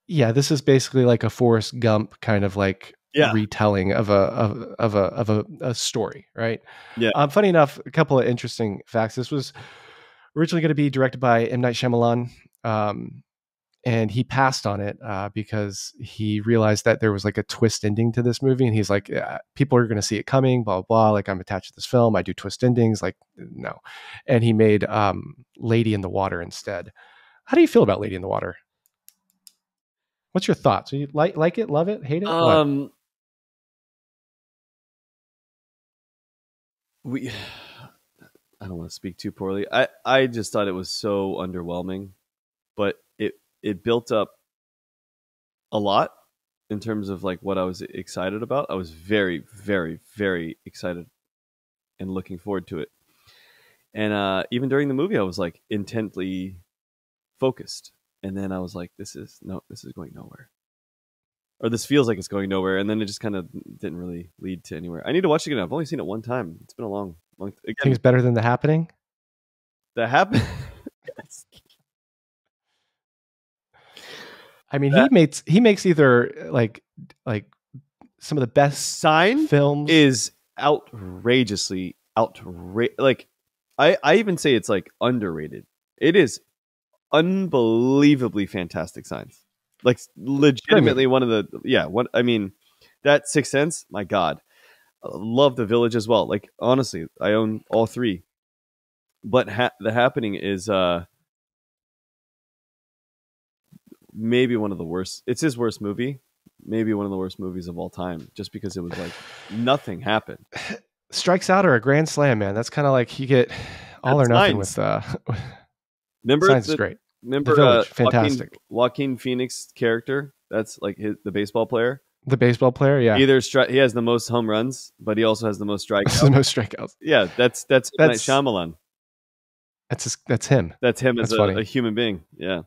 yeah, this is basically like a Forrest Gump kind of like Yeah, retelling of a story, right? yeah. Funny enough, a couple of interesting facts. This was originally going to be directed by M. Night Shyamalan, um, and he passed on it because he realized that there was like a twist ending to this movie, and he's like, yeah, people are going to see it coming, blah, blah blah. Like, I'm attached to this film. I do twist endings, like no. And he made Lady in the Water instead. How do you feel about Lady in the Water? What's your thoughts? You like it, love it, hate it? What? Um, we. I don't want to speak too poorly. I just thought it was so underwhelming, but it built up a lot in terms of like what I was excited about. I was very, very, very excited and looking forward to it. And even during the movie, I was like intently focused. And then I was like, this is going nowhere. Or this feels like it's going nowhere. And then it just kind of didn't really lead to anywhere. I need to watch it again. I've only seen it one time. It's been a long, long. Think Again, it's better than The Happening? that happened. Yes. I mean, That he makes either like some of the best Sign films. is outrageously like I even say it's like underrated. It is unbelievably fantastic Signs. Like legitimately one of the what I mean that Sixth Sense, my god. Love The Village as well. Like honestly, I own all three. But The Happening is maybe one of the worst. It's his worst movie. Maybe one of the worst movies of all time just because it was like nothing happened. Strikes Out are a grand slam, man. That's kind of like you get all or That's nothing Signs. with Remember Signs is great. The remember Village, fantastic. Joaquin Phoenix character? That's like the baseball player. The baseball player, yeah. He has the most home runs, but he also has the most This is the strikeouts. most strikeouts. Yeah, that's M. Night That's Shyamalan. that's him. That's him as That's funny. a human being. Yeah,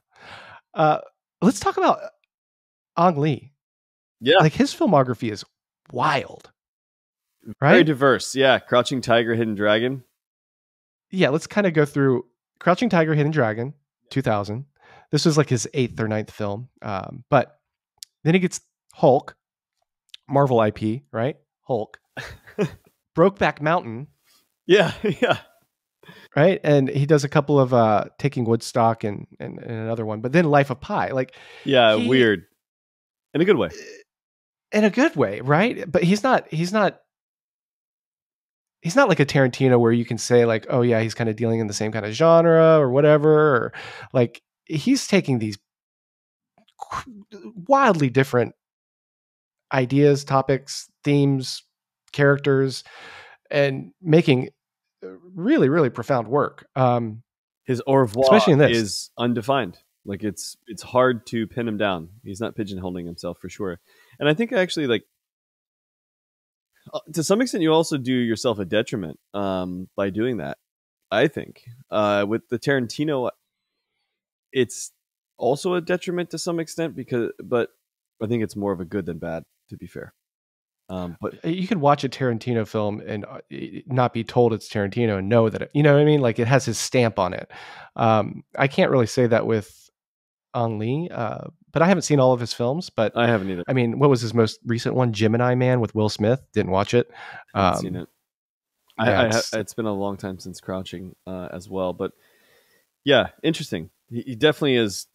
Uh, let's talk about Ang Lee. yeah, Like his filmography is wild, very right? diverse. Yeah, Crouching Tiger, Hidden Dragon. Yeah, let's kind of go through Crouching Tiger, Hidden Dragon, 2000. This was like his 8th or ninth film. But then he gets Hulk, Marvel IP, right? Hulk. Brokeback Mountain, Yeah, yeah, right? And he does a couple of Taking Woodstock and another one. But then Life of Pi. Like yeah. he Weird in a good way. in a good way, right? But he's not like a Tarantino where you can say like, oh yeah, he's kind of dealing in the same kind of genre or whatever. Or like he's taking these wildly different ideas, topics, themes, characters, and making really, really profound work. His au revoir Especially in this. is undefined. Like it's hard to pin him down. He's not pigeonholing himself for sure. And I think actually like to some extent you also do yourself a detriment by doing that. I think with the Tarantino, it's also a detriment to some extent but I think it's more of a good than bad. To be fair, but You could watch a Tarantino film and not be told it's Tarantino and know that you know what I mean. Like it has his stamp on it. I can't really say that with Ang Lee, but I haven't seen all of his films. But I haven't either. I mean, what was his most recent one? Gemini Man with Will Smith. Didn't watch it. I haven't seen it. Yeah, It's been a long time since Crouching as well, but yeah, interesting. He definitely is.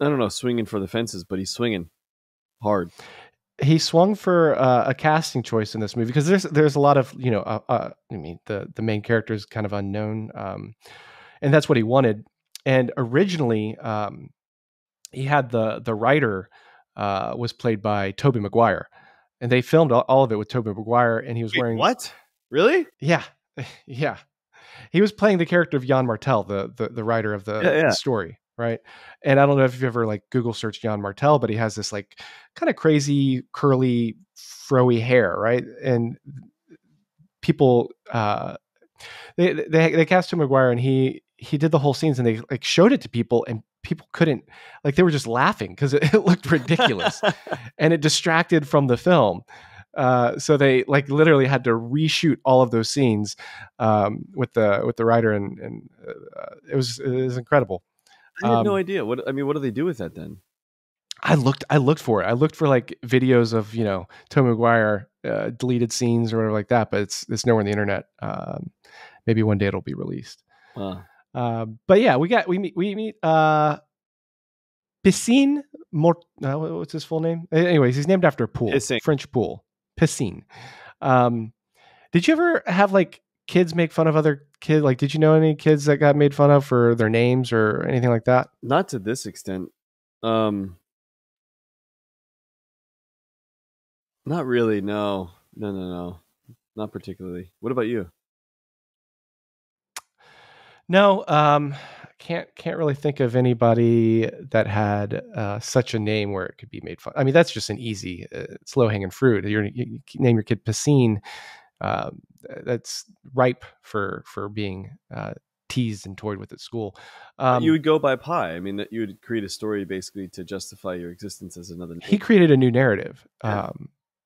I don't know, swinging for the fences, but he's swinging hard. he swung for a casting choice in this movie because there's a lot of I mean the main character is kind of unknown, and that's what he wanted. And originally, he had the writer was played by Tobey Maguire, and they filmed all of it with Tobey Maguire, and he was Wait, wearing what? Really? yeah yeah he was playing the character of Jan Martel, the writer of Yeah, the yeah. story, right? And I don't know if you've ever like Google searched Jan Martel, but he has this like kind of crazy curly froey hair, right? And people they cast Tom McGuire and he did the whole scenes and they like showed it to people and people couldn't like they were just laughing because it looked ridiculous and it distracted from the film. So they like literally had to reshoot all of those scenes with the writer and it was incredible. I had no idea. What do they do with that then? I looked for it. I looked for like videos of, Tobey Maguire deleted scenes or whatever like that, but it's nowhere on the internet. Maybe one day it'll be released. Uh, But yeah, we meet Piscine Mort. What's his full name? Anyways, he's named after a pool, Hissing. French pool, Piscine. Um, did you ever have like kids make fun of other kids? Like, did you know any kids that got made fun of for their names or anything like that? Not to this extent. Um, Not really. No, no, no, no, not particularly. What about you? No, can't really think of anybody that had such a name where it could be made fun. I mean, that's just an easy, it's low hanging fruit. You name your kid Piscine. Um, that's ripe for being teased and toyed with at school. You Um, would go by Pi. I mean, that you would create a story basically to justify your existence as another he name. created a new narrative, Yeah,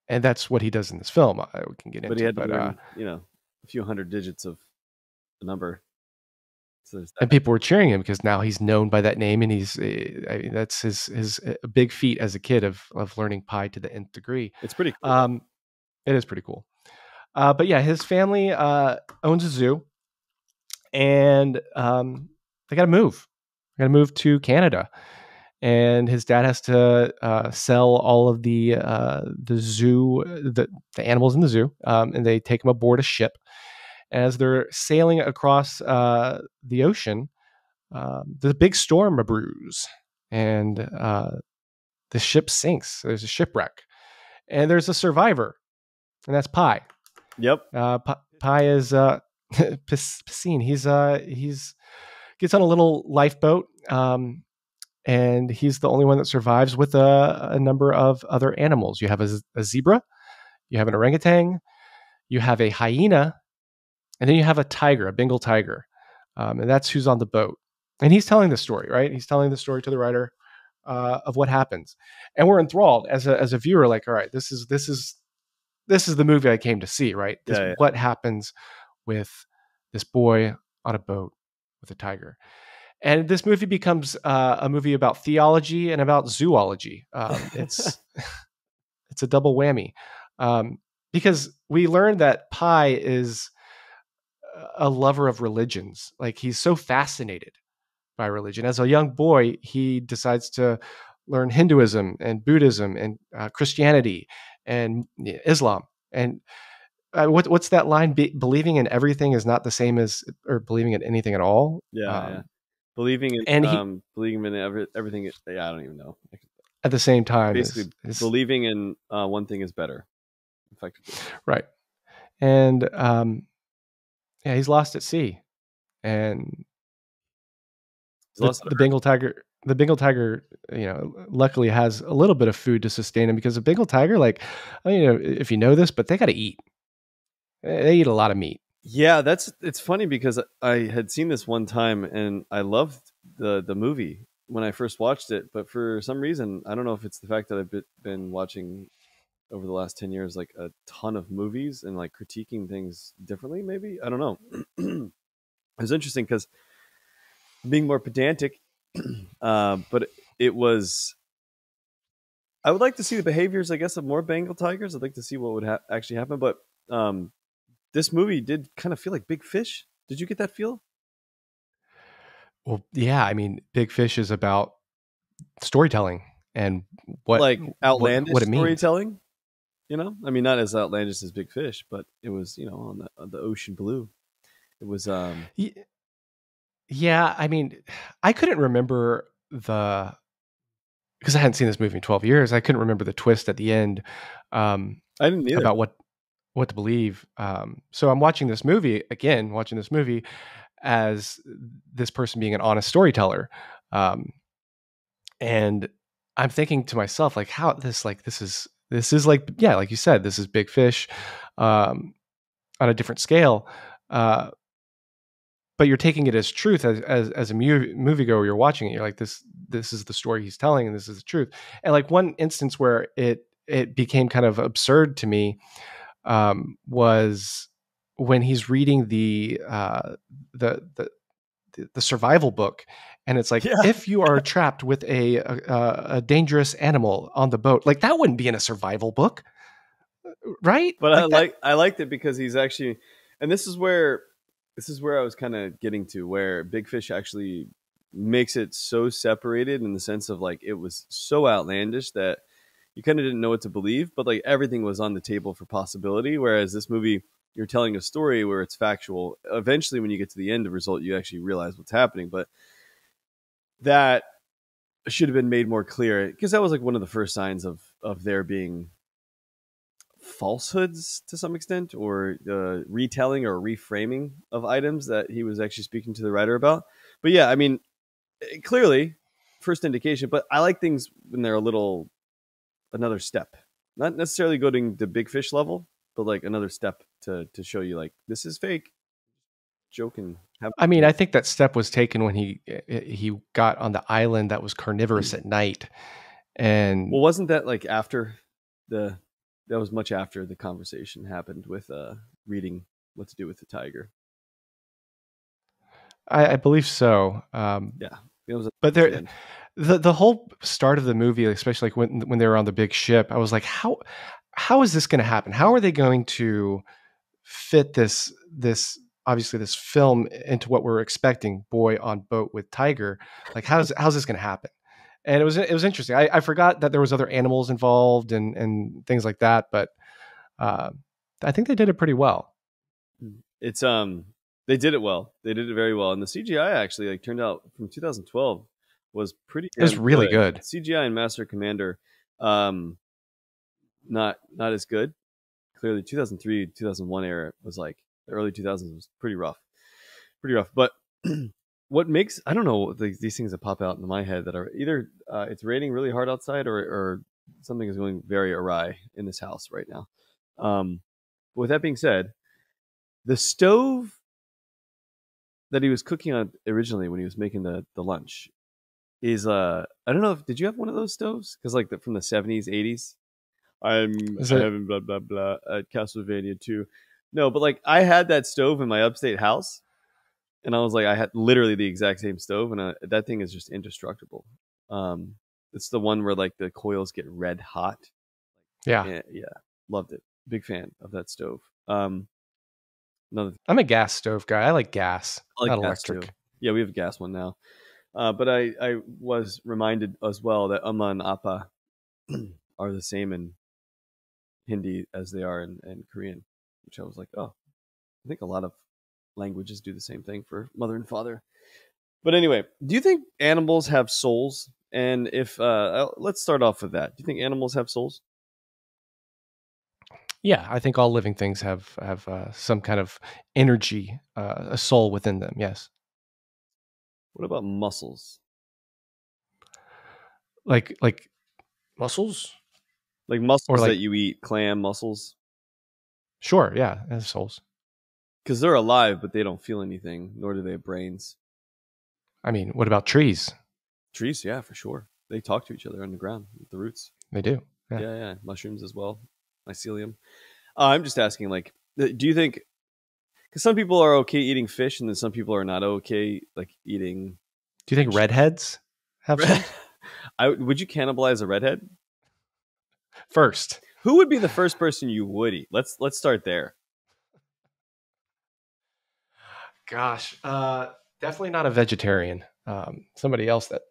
and that's what he does in this film. We can get but he into, had to but learn, a few hundred digits of a number. So there's and that. people were cheering him because now he's known by that name, and I mean, that's his a big feat as a kid of learning pi to the nth degree. It's pretty cool. Um, it is pretty cool. But yeah, his family owns a zoo, and they got to move. They got to move to Canada, and his dad has to sell all of the zoo, the animals in the zoo, and they take him aboard a ship. As they're sailing across the ocean, there's a big storm brews, and the ship sinks. There's a shipwreck, and there's a survivor, and that's Pi. Yep. Pi is Piscine. He's gets on a little lifeboat, and he's the only one that survives with a number of other animals. You have a zebra, you have an orangutan, you have a hyena, and then you have a tiger, a Bengal tiger, and that's who's on the boat. And he's telling the story, right? He's telling the story to the writer of what happens, and we're enthralled as a viewer. Like, all right, this is the movie I came to see, right? Yeah. What happens with this boy on a boat with a tiger. And this movie becomes a movie about theology and about zoology. It's a double whammy, because we learned that Pi is a lover of religions. Like, he's so fascinated by religion. As a young boy, he decides to learn Hinduism and Buddhism and Christianity and Islam. And what's that line? Believing in everything is not the same as, or believing in anything at all. Yeah. Believing in And he, everything. Yeah, I don't even know. at the same time, Basically, believing in one thing is better, effectively. right. And yeah, he's lost at sea, and the Bengal tiger. The Bengal tiger, luckily has a little bit of food to sustain him, because the Bengal tiger, like, if you know this, but they got to eat. They eat a lot of meat. Yeah, it's funny because I had seen this one time and I loved the movie when I first watched it, but for some reason, I don't know if it's the fact that I've been watching over the last 10 years like a ton of movies and like critiquing things differently, maybe. I don't know. It was interesting because being more pedantic, but it was. I would like to see the behaviors, I guess, of more Bengal tigers. I'd like to see what would actually happen, but this movie did kind of feel like Big Fish. Did you get that feel? Well, yeah, I mean, Big Fish is about storytelling and Like outlandish what it means. storytelling. I mean, not as outlandish as Big Fish, but it was, on the ocean blue. It was, Yeah, I mean, I couldn't remember because I hadn't seen this movie in 12 years. I couldn't remember the twist at the end, I didn't either. about what to believe. So I'm watching this movie as this person being an honest storyteller. And I'm thinking to myself, like, how this is like, yeah, like you said, this is Big Fish, on a different scale. But you're taking it as truth as a moviegoer. You're watching it. You're like, this is the story he's telling, and this is the truth. And like, one instance where it became kind of absurd to me, was when he's reading the the survival book, and it's like, Yeah. if you are trapped with a dangerous animal on the boat, like that wouldn't be in a survival book, right? But Like that. I liked it because he's actually, and this is where I was kind of getting to, where Big Fish actually makes it so separated in the sense of like it was so outlandish that you kind of didn't know what to believe, but like everything was on the table for possibility. Whereas this movie, you're telling a story where it's factual. Eventually, when you get to the end of result, you actually realize what's happening. But that should have been made more clear, because that was like one of the first signs of there being falsehoods to some extent, or retelling or reframing of items that he was actually speaking to the writer about. But yeah, I mean, clearly, first indication. But I like things when they're a little another step, not necessarily going to Big Fish level, but like another step to show you like this is fake. Joking. I mean, I think that step was taken when he got on the island that was carnivorous at night, and Well, wasn't that like after the that was much after the conversation happened with reading what to do with the tiger. I believe so. Yeah, it was But the there, end. the whole start of the movie, especially like when they were on the big ship, I was like, how is this going to happen? How are they going to fit this obviously this film into what we're expecting? Boy on boat with tiger. Like how's this going to happen? And it was interesting. I forgot that there was other animals involved and things like that, but uh, I think they did it pretty well. It's they did it well. They did it very well, and the CGI actually like turned out from 2012 was pretty It was damn really good. good. CGI and Master Commander, um, not as good. Clearly, 2003 2001 era was like the early 2000s was pretty rough, pretty rough. But what makes, I don't know, these things that pop out into my head that are either it's raining really hard outside, or something is going very awry in this house right now. But with that being said, the stove that he was cooking on originally when he was making the lunch is I don't know if, did you have one of those stoves? Because like from the 70s 80s. Is I it? having blah blah blah at Castlevania 2. No, but like I had that stove in my upstate house, and I was like, I had literally the exact same stove, and that thing is just indestructible. Um, it's the one where like the coils get red hot. Yeah, Yeah, yeah, loved it. Big fan of that stove. Another, I'm a gas stove guy. I like gas, I like not gas too. electric. Yeah, we have a gas one now. But I was reminded as well that Amma and Appa are the same in Hindi as they are in Korean, which I was like, oh, I think a lot of languages do the same thing for mother and father. But anyway, do you think animals have souls? And if let's start off with that. Do you think animals have souls? Yeah, I think all living things have some kind of energy, a soul within them. Yes, What about mussels? like mussels, Like or mussels that like you eat, clam mussels, sure, yeah, they have souls. because they're alive, but they don't feel anything, nor do they have brains. I mean, what about trees? Trees, yeah, for sure. They talk to each other underground with the roots. They do. Yeah. Yeah, yeah. Mushrooms as well. Mycelium. I'm just asking, like, do you think? Because some people are okay eating fish, and then some people are not okay, like eating Do you think fish. redheads have souls? Would you cannibalize a redhead? First, Who would be the first person you would eat? Let's start there. gosh, definitely not a vegetarian. Somebody else that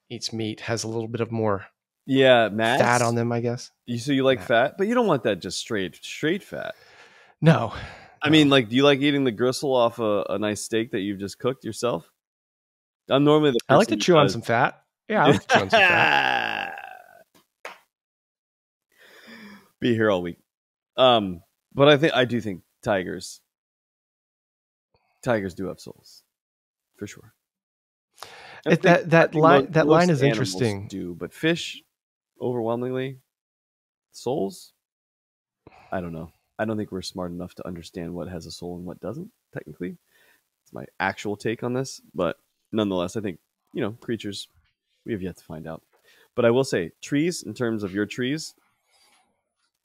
eats meat has a little bit of more Yeah, fat on mass. them, I guess. So you like Nah. fat, but you don't want that just straight fat. No, I mean, no. like, do you like eating the gristle off a nice steak that you've just cooked yourself? I'm normally the I like person to who chew on does. some fat. Yeah, I like to chew on some fat. Be here all week. But I do think tigers do have souls for sure. I It, think that I that think line that line most is animals interesting. do, but fish overwhelmingly souls. I don't know. I don't think we're smart enough to understand what has a soul and what doesn't. Technically, it's my actual take on this, but nonetheless, I think creatures we have yet to find out. But I will say, trees, in terms of your trees,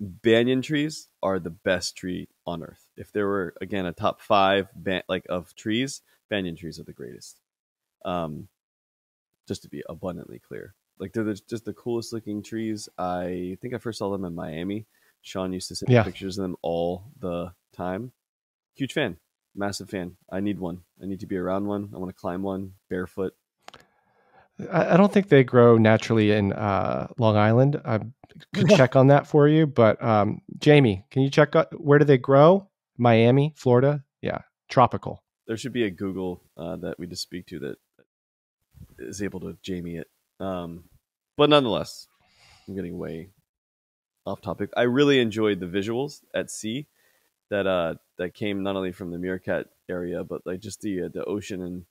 banyan trees are the best tree on earth. If there were again a top five like of trees, banyan trees are the greatest. Um, just to be abundantly clear, like they're just the coolest looking trees. I think I first saw them in Miami. Sean used to send me Yeah. pictures of them all the time. Huge fan, massive fan. I need one. I need to be around one. I want to climb one barefoot. I don't think they grow naturally in Long Island. I could check on that for you. But Jamie, can you check where do they grow? Miami, Florida? Yeah, tropical. There should be a Google that we just speak to that is able to Jamie it. But nonetheless, I'm getting way off topic. I really enjoyed the visuals at sea that came not only from the Meerkat area, but like just the ocean and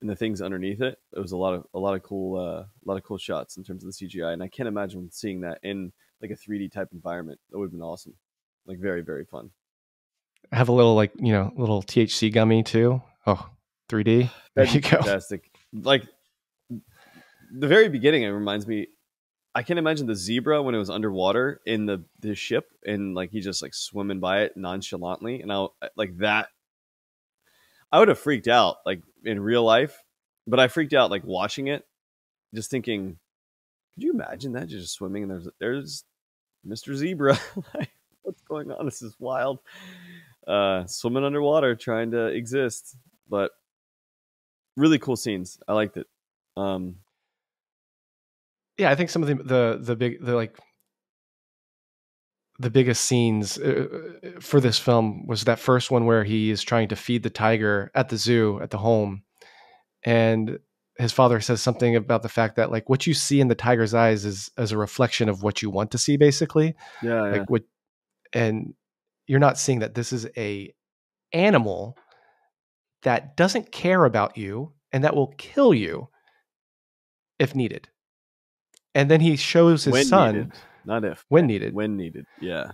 the things underneath it. It was a lot of cool shots in terms of the CGI, and I can't imagine seeing that in like a 3D type environment. That would have been awesome, like very very fun. I have a little little THC gummy too. Oh, 3D. There That'd you be go. fantastic. Like the very beginning, it reminds me. I can imagine the zebra when it was underwater in the ship, and like he just like swimming by it nonchalantly, and I like that. I would have freaked out like in real life, but I freaked out like watching it, just thinking, could you imagine that just swimming and there's Mr. Zebra? Like, what's going on? This is wild. Swimming underwater, trying to exist, but really cool scenes. I liked it. Yeah, I think some of the biggest scenes for this film was that first one where he is trying to feed the tiger at the zoo at the home, and his father says something about the fact that like what you see in the tiger's eyes is as a reflection of what you want to see, basically. Yeah, yeah. Like what, and you're not seeing that this is a animal that doesn't care about you and that will kill you if needed. And then he shows his When son needed, not if. when needed. When needed, yeah.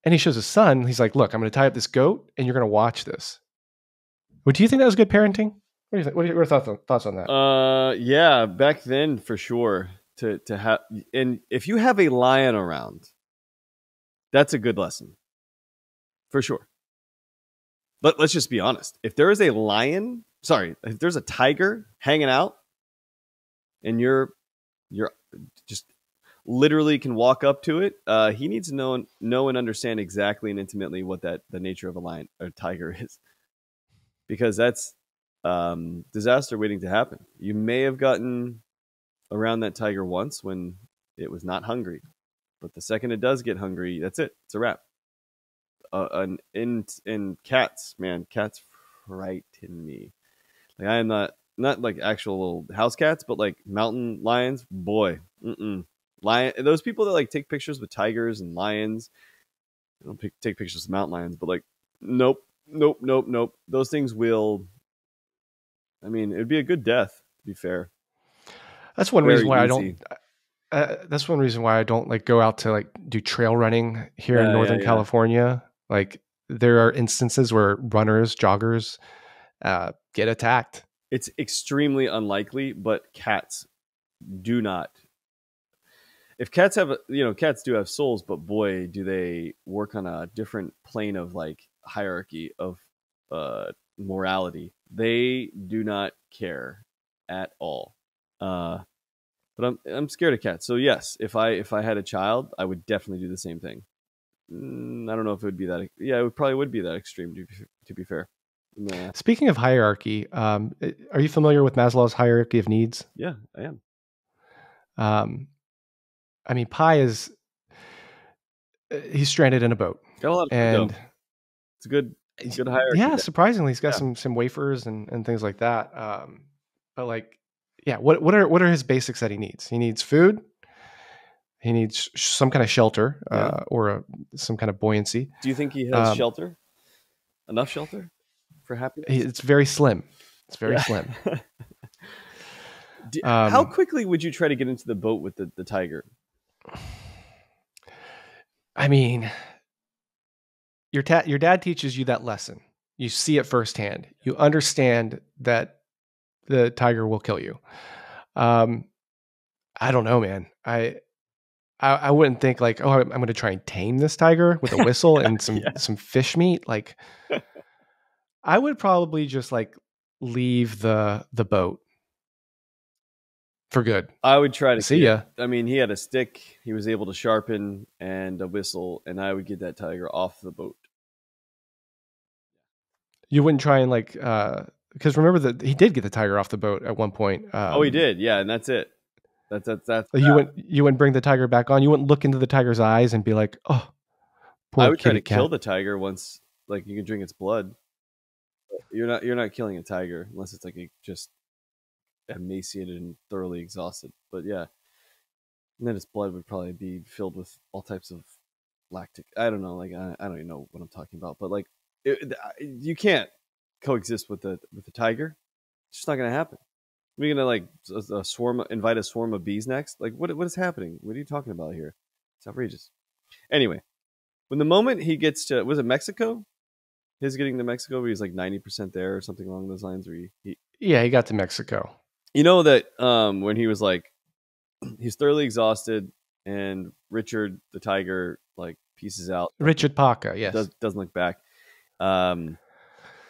And he shows his son, he's like, look, I'm going to tie up this goat and you're going to watch this. Well, do you think that was good parenting? What do you think? What are your thoughts on that? Yeah, back then for sure. To have, and if you have a lion around, that's a good lesson for sure. Let's just be honest. If there is a lion, sorry, if there's a tiger hanging out, and you're just literally can walk up to it, he needs to know and understand exactly and intimately what the nature of a lion or tiger is, because that's disaster waiting to happen. You may have gotten around that tiger once when it was not hungry, but the second it does get hungry, that's it. It's a wrap. And cats, man, cats frighten me. Like I am not like actual little house cats, but like mountain lions. Boy, lion. Those people that like take pictures with tigers and lions. I don't take pictures of mountain lions, but like, nope, nope, nope, nope. Those things will. I mean, it'd be a good death. To be fair, That's one very reason why easy. that's one reason why I don't like go out to like do trail running here in Yeah, Northern yeah. California. Like there are instances where runners, joggers, get attacked. It's extremely unlikely, but cats do not. If cats have, cats do have souls, but boy, do they work on a different plane of like hierarchy of morality. They do not care at all. But I'm scared of cats. So yes, if I had a child, I would definitely do the same thing. I don't know if it would be that. Yeah, it probably would be that extreme. To be fair. Nah. Speaking of hierarchy, are you familiar with Maslow's hierarchy of needs? Yeah, I am. I mean, Pi is he's stranded in a boat, Got a lot of food and though. It's a good hierarchy. yeah, surprisingly, he's got Yeah. some wafers and things like that. But like, yeah, what are his basics that he needs? He needs food. He needs some kind of shelter Yeah. or some kind of buoyancy. Do you think he has shelter? Enough shelter for happiness? It's very slim. It's very slim. How quickly would you try to get into the boat with the tiger? I mean, your dad teaches you that lesson. You see it firsthand. You understand that the tiger will kill you. I don't know, man. I wouldn't think like, oh, I'm going to try and tame this tiger with a whistle and some fish meat. Like, I would probably just like leave the boat for good. I would try to See ya. I mean, he had a stick he was able to sharpen and a whistle, and I would get that tiger off the boat. You wouldn't try and like because remember that he did get the tiger off the boat at one point. Oh, he did, yeah, and that's it. That's you wouldn't bring the tiger back on. You wouldn't look into the tiger's eyes and be like, "Oh, I poor would try kitty to kill cat." the tiger once, like you can drink its blood. You're not killing a tiger unless it's like just emaciated and thoroughly exhausted. But yeah, and then its blood would probably be filled with all types of lactic. I don't know, like I don't even know what I'm talking about. But like, you can't coexist with the tiger. It's just not gonna happen. We're gonna like invite a swarm of bees next. Like, what is happening? What are you talking about here? It's outrageous. Anyway, when the moment he gets to, was it Mexico? His getting to Mexico, where he's like 90% there or something along those lines. Where Yeah, he got to Mexico. you know that when he was like, he's thoroughly exhausted, and Richard the tiger like pieces out. Richard Paca, yes, doesn't look back.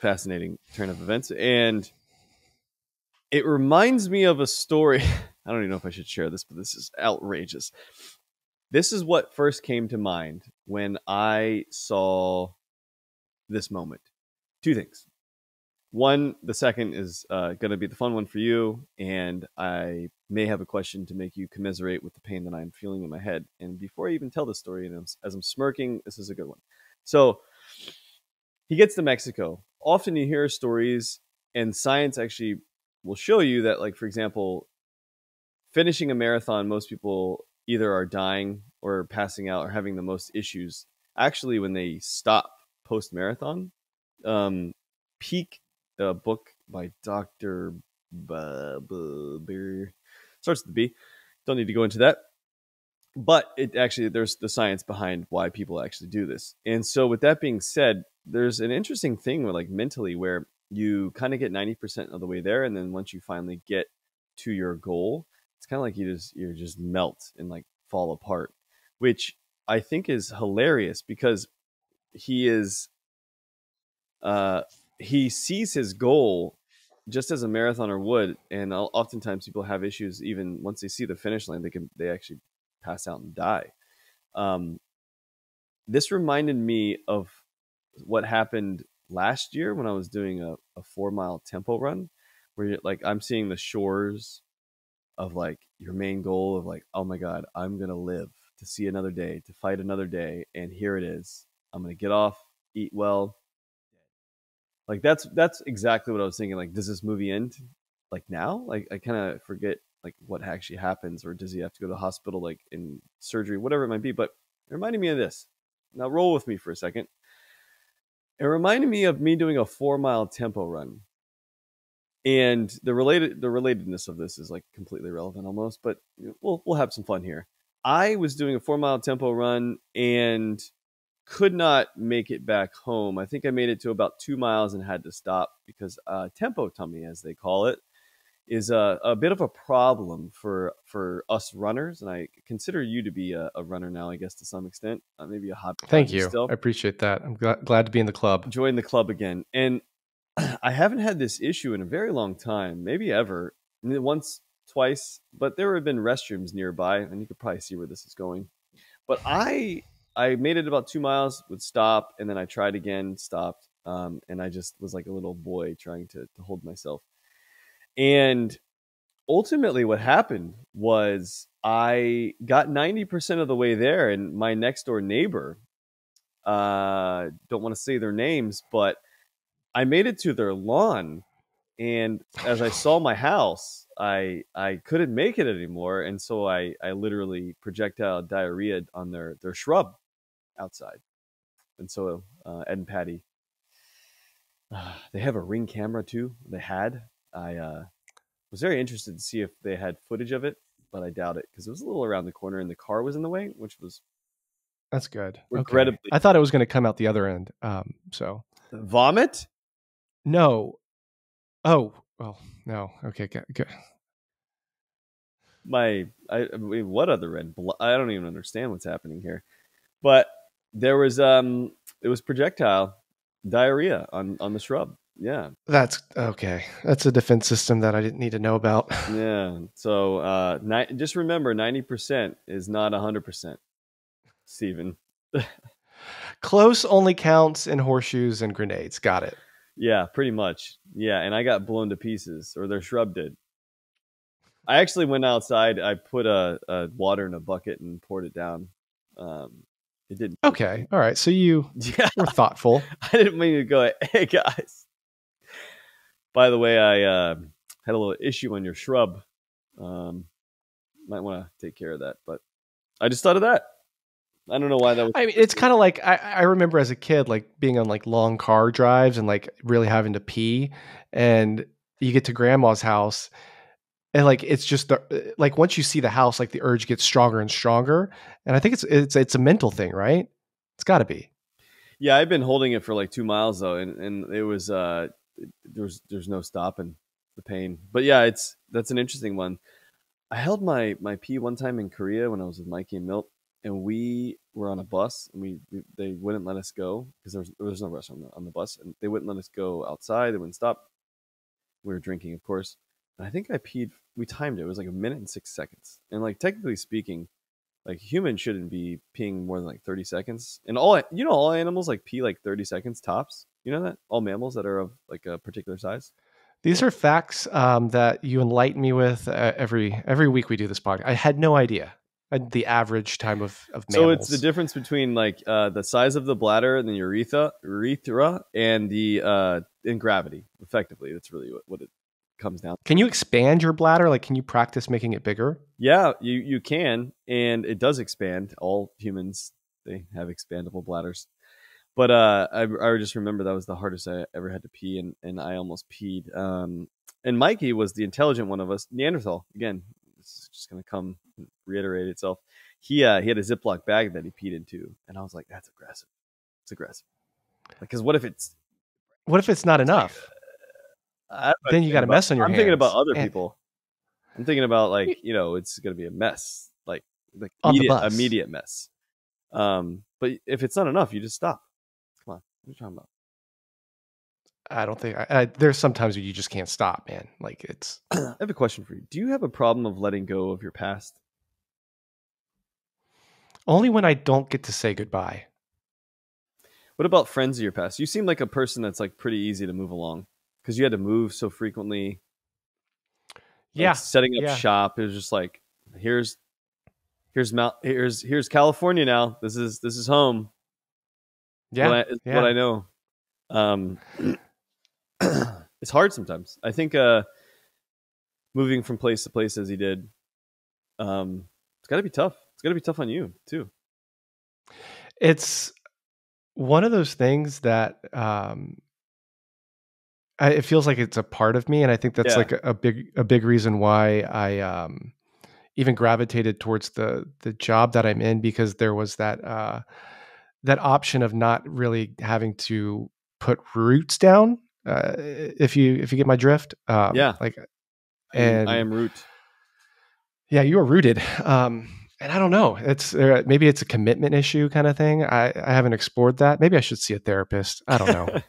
Fascinating turn of events, and it reminds me of a story. I don't even know if I should share this, but this is outrageous. This is what first came to mind when I saw this moment. Two things. One, the second is going to be the fun one for you, and I may have a question to make you commiserate with the pain that I'm feeling in my head. And before I even tell the story, and as I'm smirking, this is a good one. So he gets to Mexico. Often you hear stories, and science actually will show you that, like, for example, finishing a marathon, most people either are dying or passing out or having the most issues. Actually, when they stop post-marathon, Peak, a book by Dr. Starts with the B. Don't need to go into that. But it actually, there's the science behind why people actually do this. And so with that being said, there's an interesting thing where, like, mentally, where you kind of get 90% of the way there, and then once you finally get to your goal, it's kind of like you just melt and like fall apart, which I think is hilarious because he is he sees his goal just as a marathoner would, and oftentimes people have issues even once they see the finish line. They actually pass out and die. This reminded me of what happened last year when I was doing a 4-mile tempo run, where like I'm seeing the shores of like your main goal of like, oh my god, I'm gonna live to see another day, to fight another day, and here it is. I'm gonna get off, eat well. Like that's exactly what I was thinking. Like, does this movie end like now? Like I kind of forget like what actually happens, or does he have to go to the hospital like in surgery, whatever it might be. But it reminded me of this. Now roll with me for a second. It reminded me of me doing a 4-mile tempo run. And the relatedness of this is like completely irrelevant almost, but we'll have some fun here. I was doing a 4-mile tempo run and could not make it back home. I think I made it to about 2 miles and had to stop because tempo tummy, as they call it, is a bit of a problem for us runners. And I consider you to be a runner now, I guess, to some extent, maybe a hobby. Thank you. Still. I appreciate that. I'm glad to be in the club. Join the club again. And I haven't had this issue in a very long time, maybe ever. Once, twice, but there have been restrooms nearby, and you could probably see where this is going. But I made it about 2 miles, would stop, and then I tried again, stopped, and I just was like a little boy trying to hold myself. And ultimately, what happened was I got 90% of the way there, and my next door neighbor, don't want to say their names, but I made it to their lawn, and as I saw my house, I couldn't make it anymore, and so I literally projectile diarrhea on their shrub outside. And so Ed and Patty, they have a Ring camera too. They had. I was very interested to see if they had footage of it, but I doubt it because it was a little around the corner and the car was in the way, which was that's good. Regrettably, okay. I thought it was going to come out the other end. So vomit. No. Oh, well, no. Okay, good. I mean, what other end? I don't even understand what's happening here. But there was it was projectile diarrhea on the shrub. Yeah. That's okay. That's a defense system that I didn't need to know about. Yeah. So just remember 90% is not 100%, Stephen. Close only counts in horseshoes and grenades. Got it. Yeah, pretty much. Yeah. And I got blown to pieces, or their shrub did. I actually went outside. I put a water in a bucket and poured it down. It didn't. Okay. All right. So you Yeah. were thoughtful. I didn't mean to go, hey guys. By the way, I had a little issue on your shrub. Might want to take care of that. But I just thought of that. I don't know why that was. I mean, it's kind of like I remember as a kid, like being on like long car drives and like really having to pee, and you get to grandma's house, and like it's just like once you see the house, like the urge gets stronger and stronger, and I think it's a mental thing, right? It's got to be. Yeah, I've been holding it for like 2 miles though, and it was there's no stopping the pain. But yeah, that's an interesting one. I held my pee one time in Korea when I was with Mikey and Milt, and we were on a bus, and they wouldn't let us go because there was no restaurant on the bus, and they wouldn't let us go outside. They wouldn't stop. We were drinking, of course, and I think I peed. We timed it. It was like 1 minute and 6 seconds, and like technically speaking, like humans shouldn't be peeing more than like 30 seconds. And all animals like pee like 30 seconds tops. You know that all mammals that are of like a particular size. These are facts that you enlighten me with every week we do this podcast. I had no idea the average time of So it's the mammals. difference between like the size of the bladder and the urethra and the and gravity. Effectively, that's really what it comes down to. Can you expand your bladder? Like, can you practice making it bigger? Yeah, you can, and it does expand. All humans, they have expandable bladders. But I just remember that was the hardest I ever had to pee, and I almost peed. And Mikey was the intelligent one of us, Neanderthal. Again, this is just gonna come and reiterate itself. He had a Ziploc bag that he peed into, and I was like, "That's aggressive. It's aggressive." Because What if it's not it's like, enough? I don't know what Then I'm you thinking got a about. mess on your I'm thinking about hands. other And people. I'm thinking about like it's gonna be a mess, like on the bus. immediate mess. But if it's not enough, you just stop. Come on, what are you talking about? I don't think there's sometimes you just can't stop, man. Like it's I have a question for you. Do you have a problem of letting go of your past? only when I don't get to say goodbye. What about friends of your past? You seem like a person that's like pretty easy to move along because you had to move so frequently. Like Yeah. setting up Yeah. shop, it was just like here's California now. This is home. Yeah. What Yeah. I know. Um, it's hard sometimes. I think moving from place to place as he did, it's got to be tough. It's got to be tough on you too. It's one of those things that it feels like it's a part of me, and I think that's Yeah, like a big reason why I even gravitated towards the job that I'm in, because there was that option of not really having to put roots down. If you get my drift, yeah. like I and am root. yeah, you are rooted. And I don't know. It's maybe it's a commitment issue kind of thing. I haven't explored that. Maybe I should see a therapist. I don't know.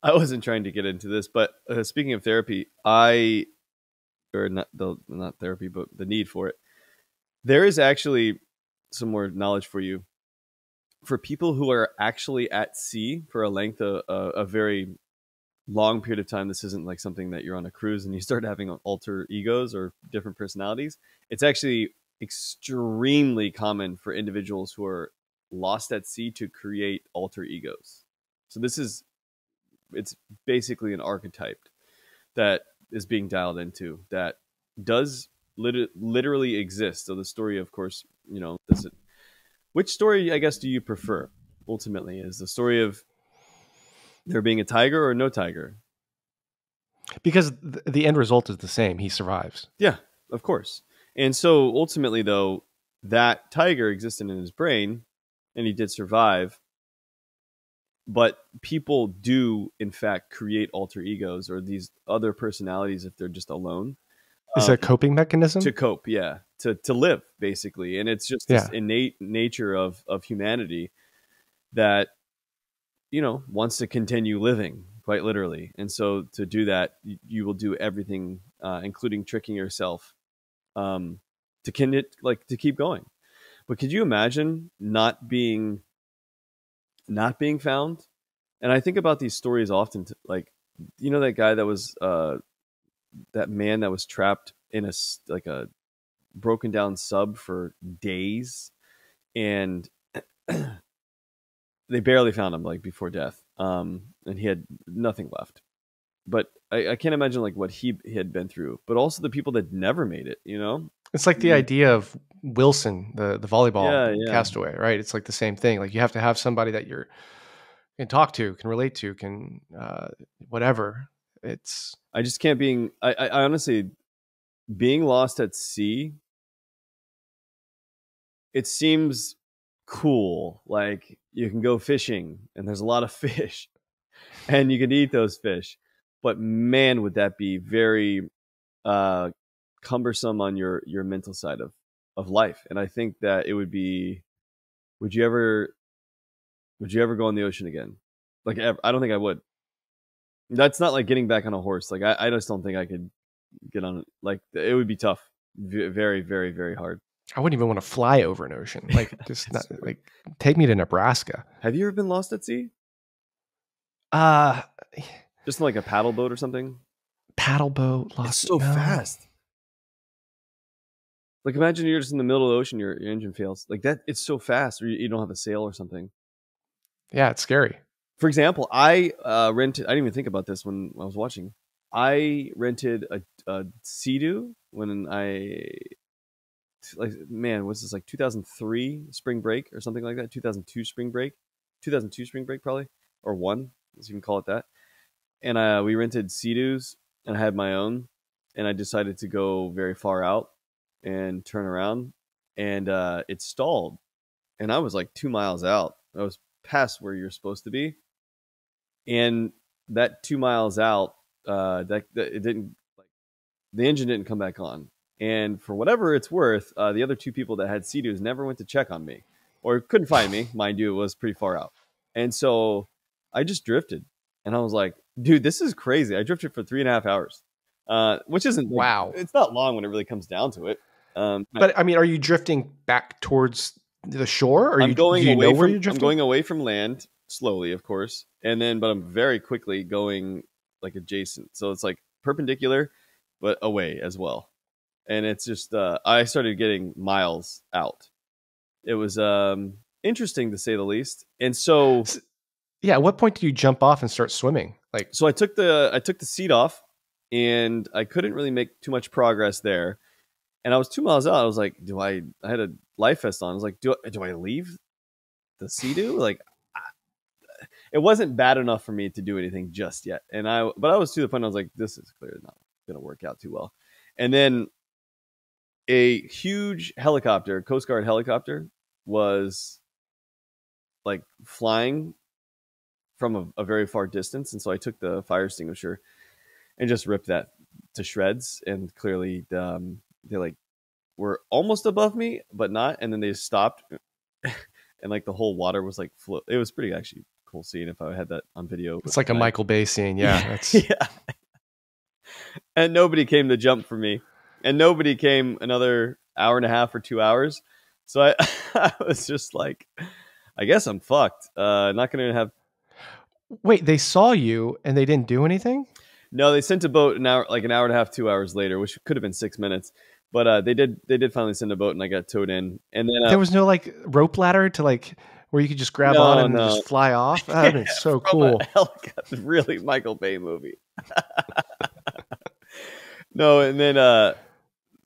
I wasn't trying to get into this, but speaking of therapy, or not therapy, but the need for it. There is actually some more knowledge for you for people who are actually at sea for a length of a very long period of time. This isn't like something that you're on a cruise and you start having alter egos or different personalities. It's actually extremely common for individuals who are lost at sea to create alter egos. So it's basically an archetype that is being dialed into that does literally exist. So the story, of course, does it. Which story, I guess, do you prefer? Ultimately, is the story of there being a tiger or no tiger? Because the end result is the same. He survives. Yeah, of course. And so ultimately, though, that tiger existed in his brain, and he did survive. But people do, in fact, create alter egos or these other personalities if they're just alone. Is that a coping To mechanism? cope, yeah, to live basically, and it's just this Yeah. innate nature of humanity that wants to continue living. quite literally. And so to do that, you will do everything, including tricking yourself, to to keep going. But could you imagine not being found? And I think about these stories often, like, you know, that guy that was that man that was trapped in like a broken down sub for days, and they barely found him like before death, and he had nothing left. But I can't imagine like what he had been through, but also the people that never made it, you know. It's like the idea of Wilson, the volleyball Yeah, yeah. castaway, right? It's like the same thing. Like you have to have somebody that you're can talk to, can relate to, can whatever. It's I just can't being I honestly, being lost at sea, it seems cool. Like you can go fishing and there's a lot of fish and you can eat those fish. But man, would that be very uh, cumbersome on your mental side of life. And I think that it would be. Would you ever go in the ocean again? Like ever? I don't think I would. That's not like getting back on a horse. Like I just don't think I could get on. Like it would be tough. Very, very, very hard. I wouldn't even want to fly over an ocean. Like just not, like take me to Nebraska. Have you ever been lost at sea? Uh Just in like a paddle boat or something? Paddle boat lost. It's so fast. Like imagine you're just in the middle of the ocean, your engine fails. Like that, it's so fast, or you don't have a sail or something. Yeah, it's scary. For example, I rented. I didn't even think about this when I was watching. I rented a Sea-Doo when man, was this like 2003 spring break or something like that? 2002 spring break, 2002 spring break probably, or one, let's even call it that. And we rented Sea-Doos, and I had my own, and I decided to go very far out and turn around, and it stalled, and I was like 2 miles out. I was past where you're supposed to be, and that 2 miles out, that it didn't, like, the engine didn't come back on. And for whatever it's worth, the other two people that had Sea-Doos never went to check on me, or couldn't find me. Mind you, it was pretty far out, and so I just drifted, and I was like, "Dude, this is crazy." I drifted for 3.5 hours, which isn't like, Wow. it's not long when it really comes down to it. But I mean, are you drifting back towards the shore, or I'm going do you away know where from you're drifting? I'm going away from land slowly, of course, but I'm very quickly going like adjacent. So it's like perpendicular, but away as well. And it's just I started getting miles out. It was interesting to say the least. And so Yeah, at what point do you jump off and start swimming? Like, so I took the seat off, and I couldn't really make too much progress there. And I was 2 miles out. I was like, I had a life vest on. I was like, do I leave the Sea-Doo? Like, it wasn't bad enough for me to do anything just yet. But I was to the point I was like, this is clearly not going to work out too well. And then a huge helicopter, Coast Guard helicopter, was like flying from a very far distance. And so I took the fire extinguisher and just ripped that to shreds. And clearly they like were almost above me, but not. And then they stopped and like the whole water was like float. It was pretty actually cool seeing if I had that on video. it's like a Michael Bay scene. Yeah. That's yeah. And nobody came to jump for me, and nobody came another hour and a half or 2 hours. So I, I was just like, I guess I'm fucked. Not going to have. Wait, they saw you and they didn't do anything? No, they sent a boat an hour and a half, 2 hours later, which could have been 6 minutes. But they did finally send a boat, and I got towed in. And then there was no like rope ladder to like where you could just grab on and just fly off. That'd been so cool. Really Michael Bay movie. No, and then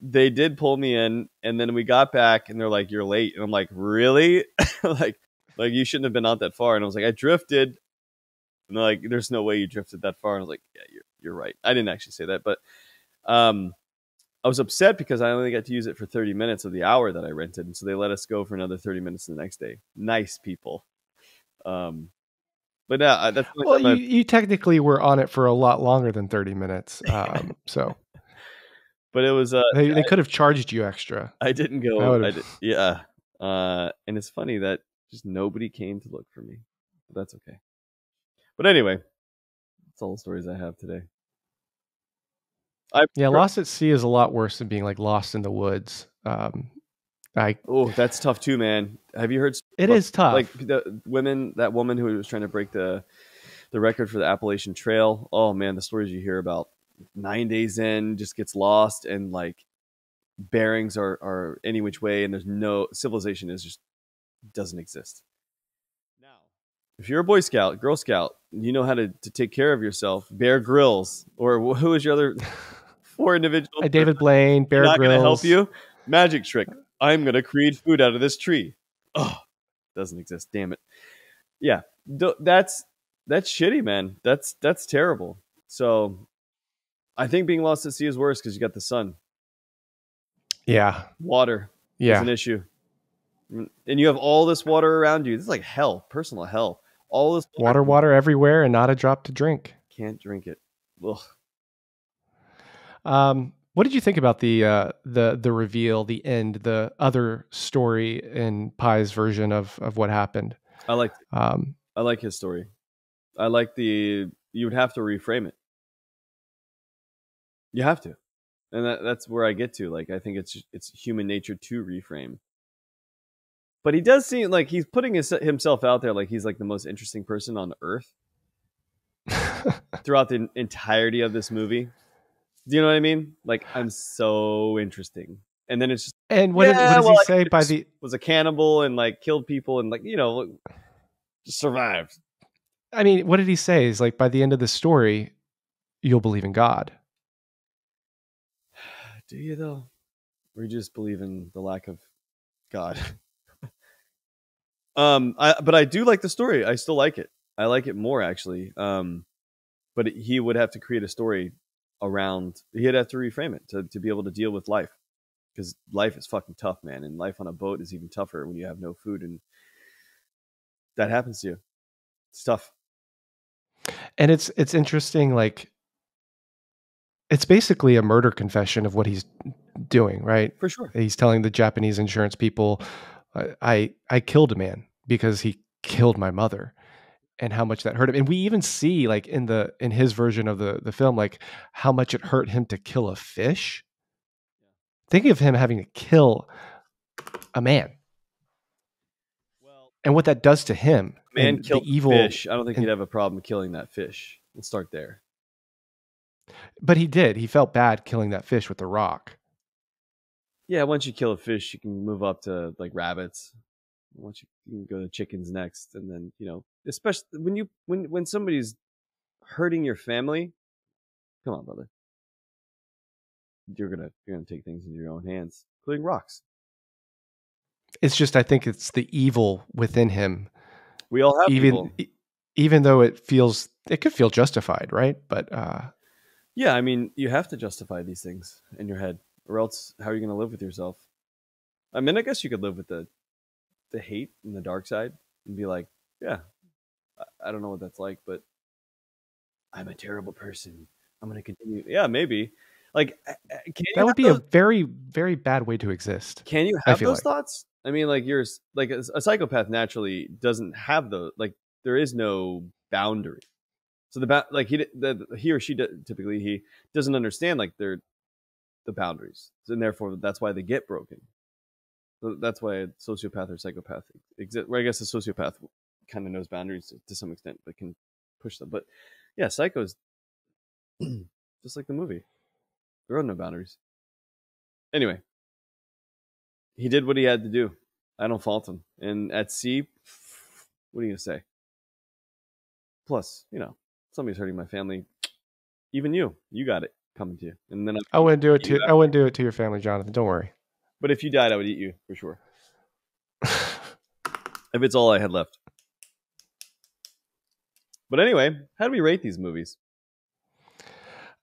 they did pull me in, and then we got back, and they're like, "You're late," and I'm like, "Really?" like you shouldn't have been out that far. And I was like, "I drifted," and they're like, "There's no way you drifted that far." And I was like, "Yeah, you're right." I didn't actually say that, but I was upset because I only got to use it for 30 minutes of the hour that I rented, and so they let us go for another 30 minutes the next day. Nice people. But yeah, that's well, you technically were on it for a lot longer than 30 minutes. So. But it was they could have charged you extra. I didn't go. Yeah. And it's funny that just nobody came to look for me. But that's okay. But anyway, That's all the stories I have today. Yeah, Lost at Sea is a lot worse than being like lost in the woods. Oh, that's tough too, man. Have you heard? It is tough. Like that woman who was trying to break the record for the Appalachian Trail. Oh man, the stories you hear about 9 days in just gets lost and like bearings are any which way and there's no civilization is just doesn't exist. Now, if you're a Boy Scout, Girl Scout, you know how to take care of yourself. Bear Grylls, or who is your other four individuals? David Blaine, Bear not Grylls. Not going to help you. Magic trick. I'm going to create food out of this tree. Oh, doesn't exist. Damn it. Yeah, that's shitty, man. That's terrible. So, I think being lost at sea is worse because you got the sun. Yeah, water is an issue. And you have all this water around you. This is like hell, personal hell. All this water everywhere and not a drop to drink. Can't drink it. Ugh. What did you think about the reveal, the end, the other story in Pye's version of what happened? I like his story. I like you would have to reframe it. You have to. And that's where I get to. Like, I think it's human nature to reframe. But he does seem like he's putting himself out there like he's like the most interesting person on earth throughout the entirety of this movie. Do you know what I mean? Like, I'm so interesting. And then it's just... And what does he say by the... was a cannibal and like killed people and like, just survived. I mean, what did he say? Is like, by the end of the story, you'll believe in God. Do you though? Or you just believe in the lack of God? But I do like the story. I still like it. I like it more actually. But he would have to create a story around. He'd have to reframe it to be able to deal with life, because life is fucking tough, man. And life on a boat is even tougher when you have no food and that happens to you. It's tough. And it's interesting. Like, it's basically a murder confession of what he's doing, right? For sure. He's telling the Japanese insurance people, I killed a man because he killed my mother, and how much that hurt him. And we even see, like, in his version of the film, like how much it hurt him to kill a fish. Think of him having to kill a man. Well, and what that does to him. Man killed the evil fish. I don't think he'd have a problem killing that fish. Let's start there. But he did. He felt bad killing that fish with the rock. Yeah, once you kill a fish, you can move up to like rabbits. Once you can go to chickens next, and then especially when somebody's hurting your family. Come on, brother. You're gonna take things into your own hands, including rocks. It's just, I think it's the evil within him. We all have evil. Even though it could feel justified, right? But yeah, I mean, you have to justify these things in your head, or else how are you going to live with yourself? I mean, I guess you could live with the hate and the dark side and be like, yeah, I don't know what that's like, but I'm a terrible person. I'm going to continue. Yeah, maybe. Like, that would be a very, very bad way to exist. Can you have those thoughts? I mean, like, you're like a psychopath naturally doesn't have like, there is no boundary. So he or she typically he doesn't understand like the boundaries, and therefore that's why they get broken. So that's why a sociopath or psychopath exists. Well, I guess a sociopath kind of knows boundaries to some extent, but can push them. But yeah, psychos, just like the movie, there are no boundaries. Anyway, he did what he had to do. I don't fault him. And at sea, what are you gonna say? Plus, somebody's hurting my family. Even you got it coming to you. And then I wouldn't do it to I wouldn't do it to your family, Jonathan. Don't worry. But if you died, I would eat you for sure. If it's all I had left. But anyway, how do we rate these movies?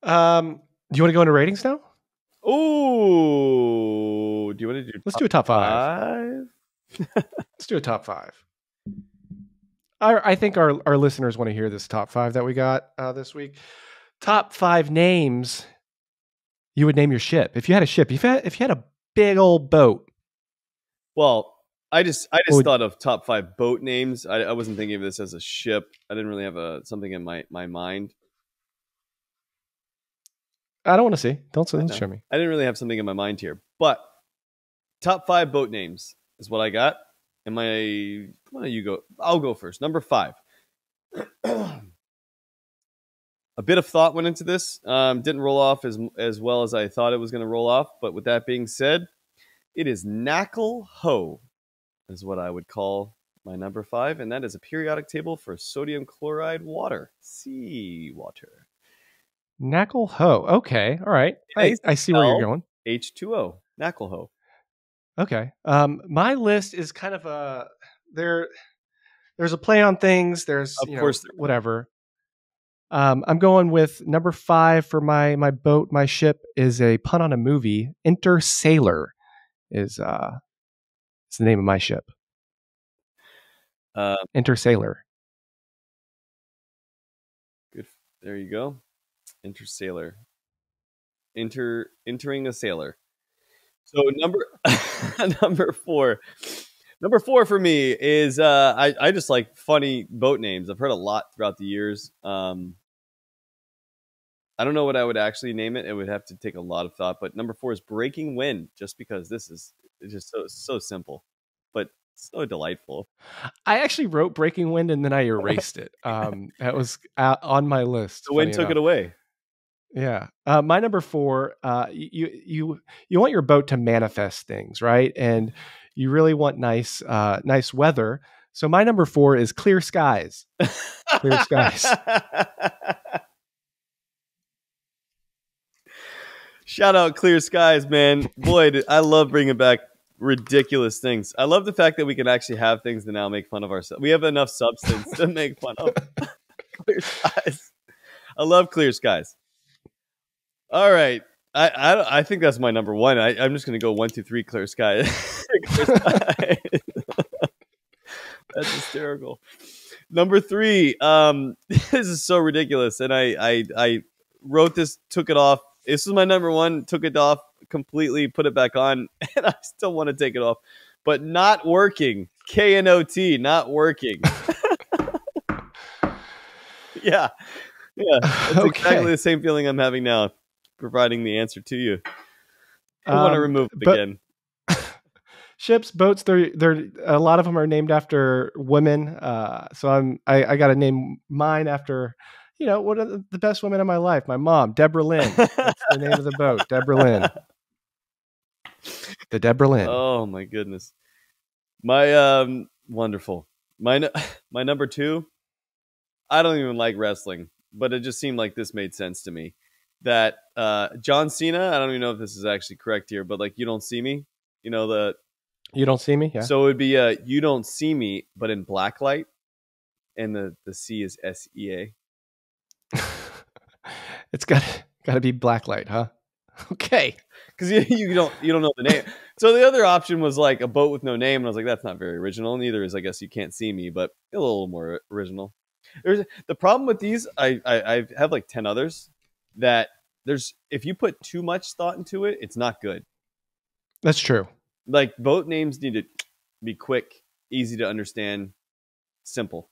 Do you want to go into ratings now? Oh, do you want to do? Let's do a top five. Let's do a top five. I think our listeners want to hear this top five that we got this week. Top 5 names you would name your ship if you had a ship. If you had a big old boat. Well, I just thought of top 5 boat names. I wasn't thinking of this as a ship. I didn't really have something in my mind. I don't want to see. Don't I know. show me. I didn't really have something in my mind here, but top 5 boat names is what I got. Why don't you go? I'll go first. Number 5. A bit of thought went into this. Didn't roll off as well as I thought it was going to roll off. But with that being said, it is Knackle Ho, is what I would call my number 5, and that is a periodic table for sodium chloride water, sea water. Knackle Ho. Okay, all right. I see where you're going. H2O. Knackle Ho. Okay. My list is kind of a there's a play on things. There's Of course, whatever. I'm going with number 5 for my boat. My ship is a pun on a movie. Intersailor is it's the name of my ship. Intersailor. Good. There you go. Intersailor. Entering a sailor. So number 4. Number 4 for me is I just like funny boat names. I've heard a lot throughout the years. I don't know what I would actually name it. It would have to take a lot of thought. But number 4 is Breaking Wind, just because it's just so simple, but so delightful. I actually wrote Breaking Wind and then I erased it. That was on my list. The wind took it away. Yeah. My number 4, you want your boat to manifest things, right? And you really want nice weather. So my number 4 is Clear Skies. Clear Skies. Shout out Clear Skies, man. Boy, I love bringing back ridiculous things. I love the fact that we can actually have things to now make fun of ourselves. We have enough substance to make fun of Clear Skies. I love Clear Skies. All right. I think that's my number 1. I'm just going to go 1, 2, 3 Clear Skies. Clear Skies. That's hysterical. Number 3. This is so ridiculous. And I wrote this, took it off. This is my number 1, took it off completely, put it back on, and I still want to take it off. But not working. KNOT, not working. Yeah. That's exactly the same feeling I'm having now, providing the answer to you. I want to remove it again. Ships, boats, they're a lot of them are named after women. So I got to name mine after, one of the best women in my life, my mom, Deborah Lynn. That's the name of the boat, Deborah Lynn. The Deborah Lynn. Oh my goodness. My wonderful. My number 2. I don't even like wrestling, but it just seemed like this made sense to me. That John Cena, I don't even know if this is actually correct here, but like You Don't See Me, You Don't See Me, yeah. So it would be You Don't See Me, but in black light, and the C is SEA. It's got to be blacklight, huh? Okay, because you don't know the name. So the other option was like a boat with no name, and I was like, that's not very original. Neither is, I guess, You Can't See Me, but a little more original. The problem with these, I have like 10 others that if you put too much thought into it, it's not good. That's true. Like boat names need to be quick, easy to understand, simple.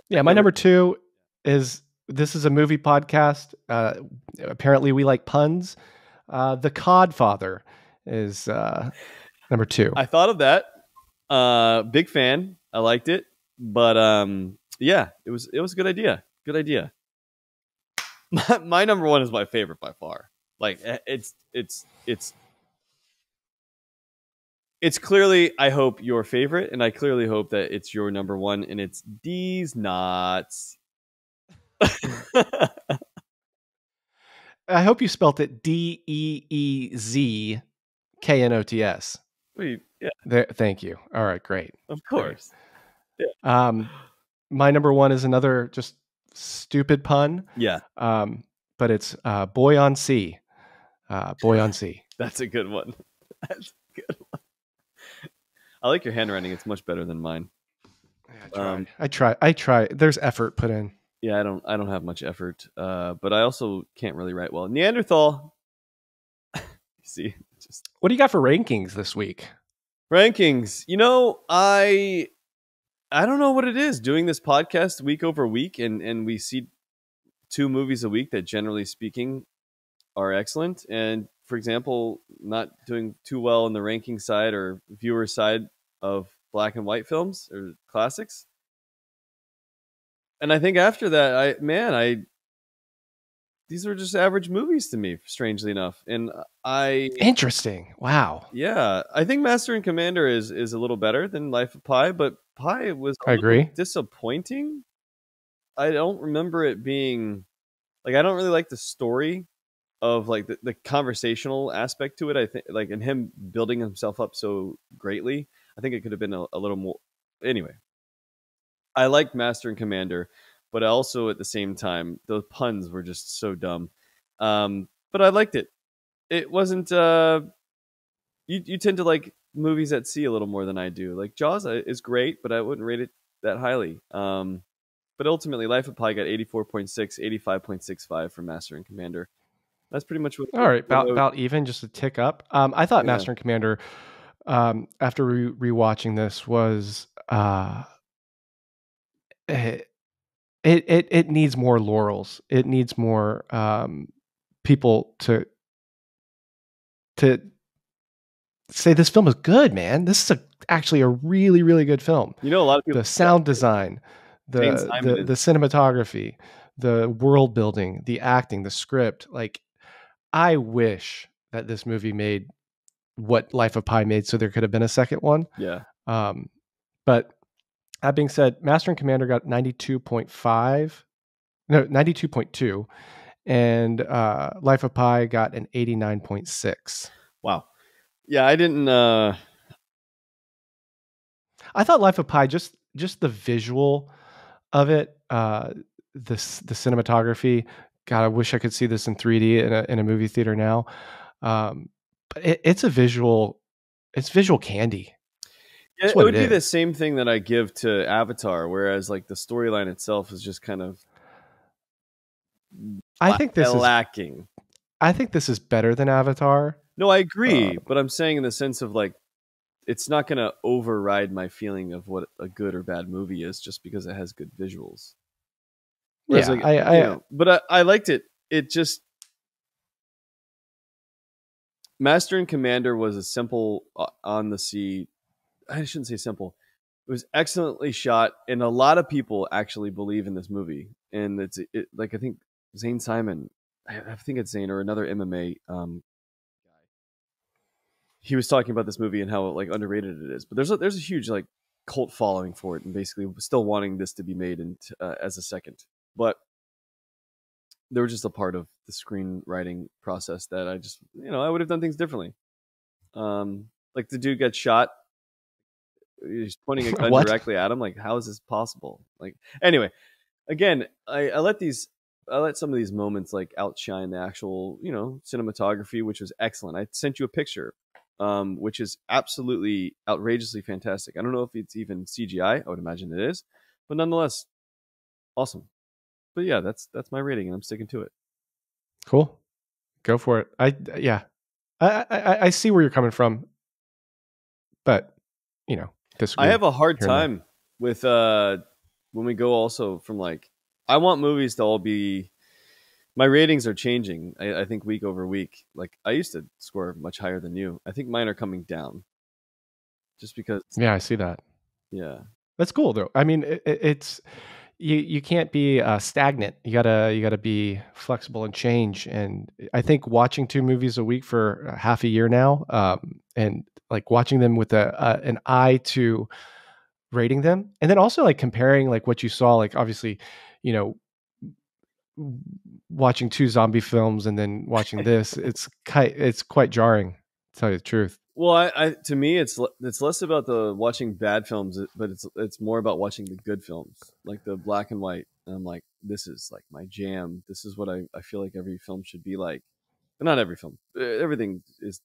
Yeah, my number 2 is, this is a movie podcast. Apparently we like puns. The Codfather is number 2. I thought of that. Big fan. I liked it, but yeah, it was a good idea. Good idea. My number 1 is my favorite by far. Like it's clearly, I hope, your favorite, and I clearly hope that it's your number 1, and it's D's Knots. I hope you spelt it DEEZKNOTS. Yeah. Thank you. All right, great. Of course. Yeah. My number 1 is another just stupid pun. Yeah. But it's Boy on Sea. Boy on Sea. That's a good one. That's a good one. I like your handwriting. It's much better than mine. Yeah, I try. There's effort put in. Yeah, I don't have much effort. But I also can't really write well. Neanderthal. See, what do you got for rankings this week? Rankings. I don't know what it is doing this podcast week over week, and we see 2 movies a week that, generally speaking, are excellent. And for example, not doing too well in the ranking side or viewer side of black and white films or classics. And I think after that, I these were just average movies to me, strangely enough. And I Interesting. Wow. yeah, I think Master and Commander is a little better than Life of Pi, but Pi was a I little agree. disappointing. I don't remember it being like I don't really like the story of like the conversational aspect to it. I think like in him building himself up so greatly, I think it could have been a little more. Anyway, I liked Master and Commander, but also at the same time, those puns were just so dumb. But I liked it. It wasn't. You tend to like movies at sea a little more than I do. Like Jaws is great, but I wouldn't rate it that highly. But ultimately, Life of Pi got 84.6, 85.65 from Master and Commander. That's pretty much All right, what I would. about even, just a tick up. I thought Yeah. Master and Commander, after rewatching this, was it, it needs more laurels. It needs more people to say this film is good, man. This is actually a really, really good film. You know, a lot of people The say that sound too. design, Jane Simon the is. cinematography, the world building, the acting, the script. Like, I wish that this movie made what Life of Pi made, so there could have been a second one. Yeah. Um, but that being said, Master and Commander got 92.5, no, 92.2, and Life of Pi got an 89.6. Wow. Yeah, I didn't. I thought Life of Pi, just the visual of it, the cinematography. God, I wish I could see this in 3D in a movie theater now. Um, but it's it's visual candy. Yeah, That's it what it would be the is. same thing that I give to Avatar, whereas like the storyline itself is just kind of I think this is lacking. I think this is better than Avatar. No, I Uh, agree, but I'm saying in the sense of like it's not going to override my feeling of what a good or bad movie is just because it has good visuals. Whereas yeah, like you I know, but I liked it. It just Master and Commander was a simple on the sea. I shouldn't say simple. It was excellently shot, and a lot of people actually believe in this movie. And like I think Zane Simon, I think it's Zane or another MMA guy. He was talking about this movie and how like underrated it is. But there's a huge like cult following for it, and basically still wanting this to be made as a second. But they were just a part of the screenwriting process that I just I would have done things differently. Like the dude gets shot, he's pointing a gun what? directly at him. Like, how is this possible? Like, anyway, again, I let some of these moments like outshine the actual cinematography, which was excellent. I sent you a picture, which is absolutely outrageously fantastic. I don't know if it's even CGI. I would imagine it is, but nonetheless, awesome. But yeah, that's my rating, and I'm sticking to it. Cool. Go for it. Yeah. I see where you're coming from, but I disagree have a hard here and there. time with when we go also from like I want movies to all be my ratings are changing. I think week over week. Like I used to score much higher than you. I think mine are coming down just because. Yeah, I see that. Yeah, That's cool though. I mean, it's you can't be stagnant. You gotta be flexible and change. And I think watching two movies a week for half a year now, and like watching them with an eye to rating them, and then also like comparing like what you saw. Like obviously, you know, watching two zombie films and then watching this, it's quite jarring, to tell you the truth. well, I to me it's less about the watching bad films, but it's more about watching the good films, like the black and white. And I'm like, this is like my jam. This is what I feel like every film should be like. But not every film. Everything is.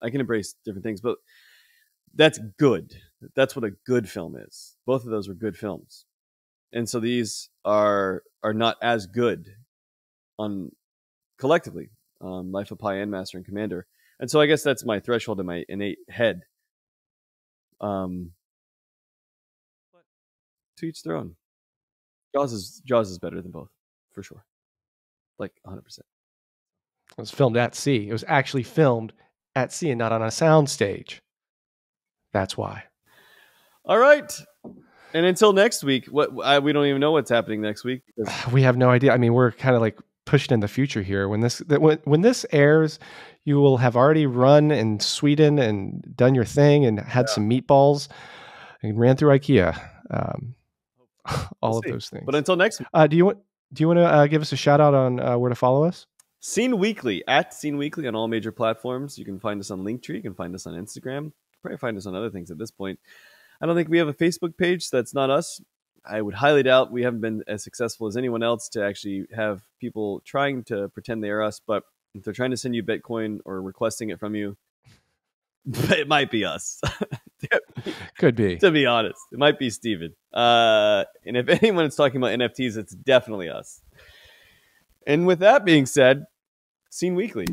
I can embrace different things, but that's good. That's what a good film is. Both of those were good films, and so these are not as good on collectively, Life of Pi and Master and Commander. And so I guess that's my threshold in my innate head. Um, but to each their own. Jaws is better than both for sure, like 100%. It was filmed at sea. It was actually filmed at sea and not on a sound stage. That's why. All right. And until next week, we don't even know what's happening next week. We have no idea. I mean, we're kind of like pushed in the future here. When this airs, you will have already run in Sweden and done your thing and had some meatballs and ran through IKEA. All of those things. But until next week. Do you want to give us a shout out on where to follow us? Scene Weekly, at Scene Weekly on all major platforms. You can find us on Linktree. You can find us on Instagram. Probably find us on other things at this point. I don't think we have a Facebook page, so that's not us. I would highly doubt we haven't been as successful as anyone else to actually have people trying to pretend they are us. But if they're trying to send you Bitcoin or requesting it from you, it might be us. Could be. To be honest, it might be Steven. And if anyone is talking about NFTs, it's definitely us. And with that being said, Scene Weekly.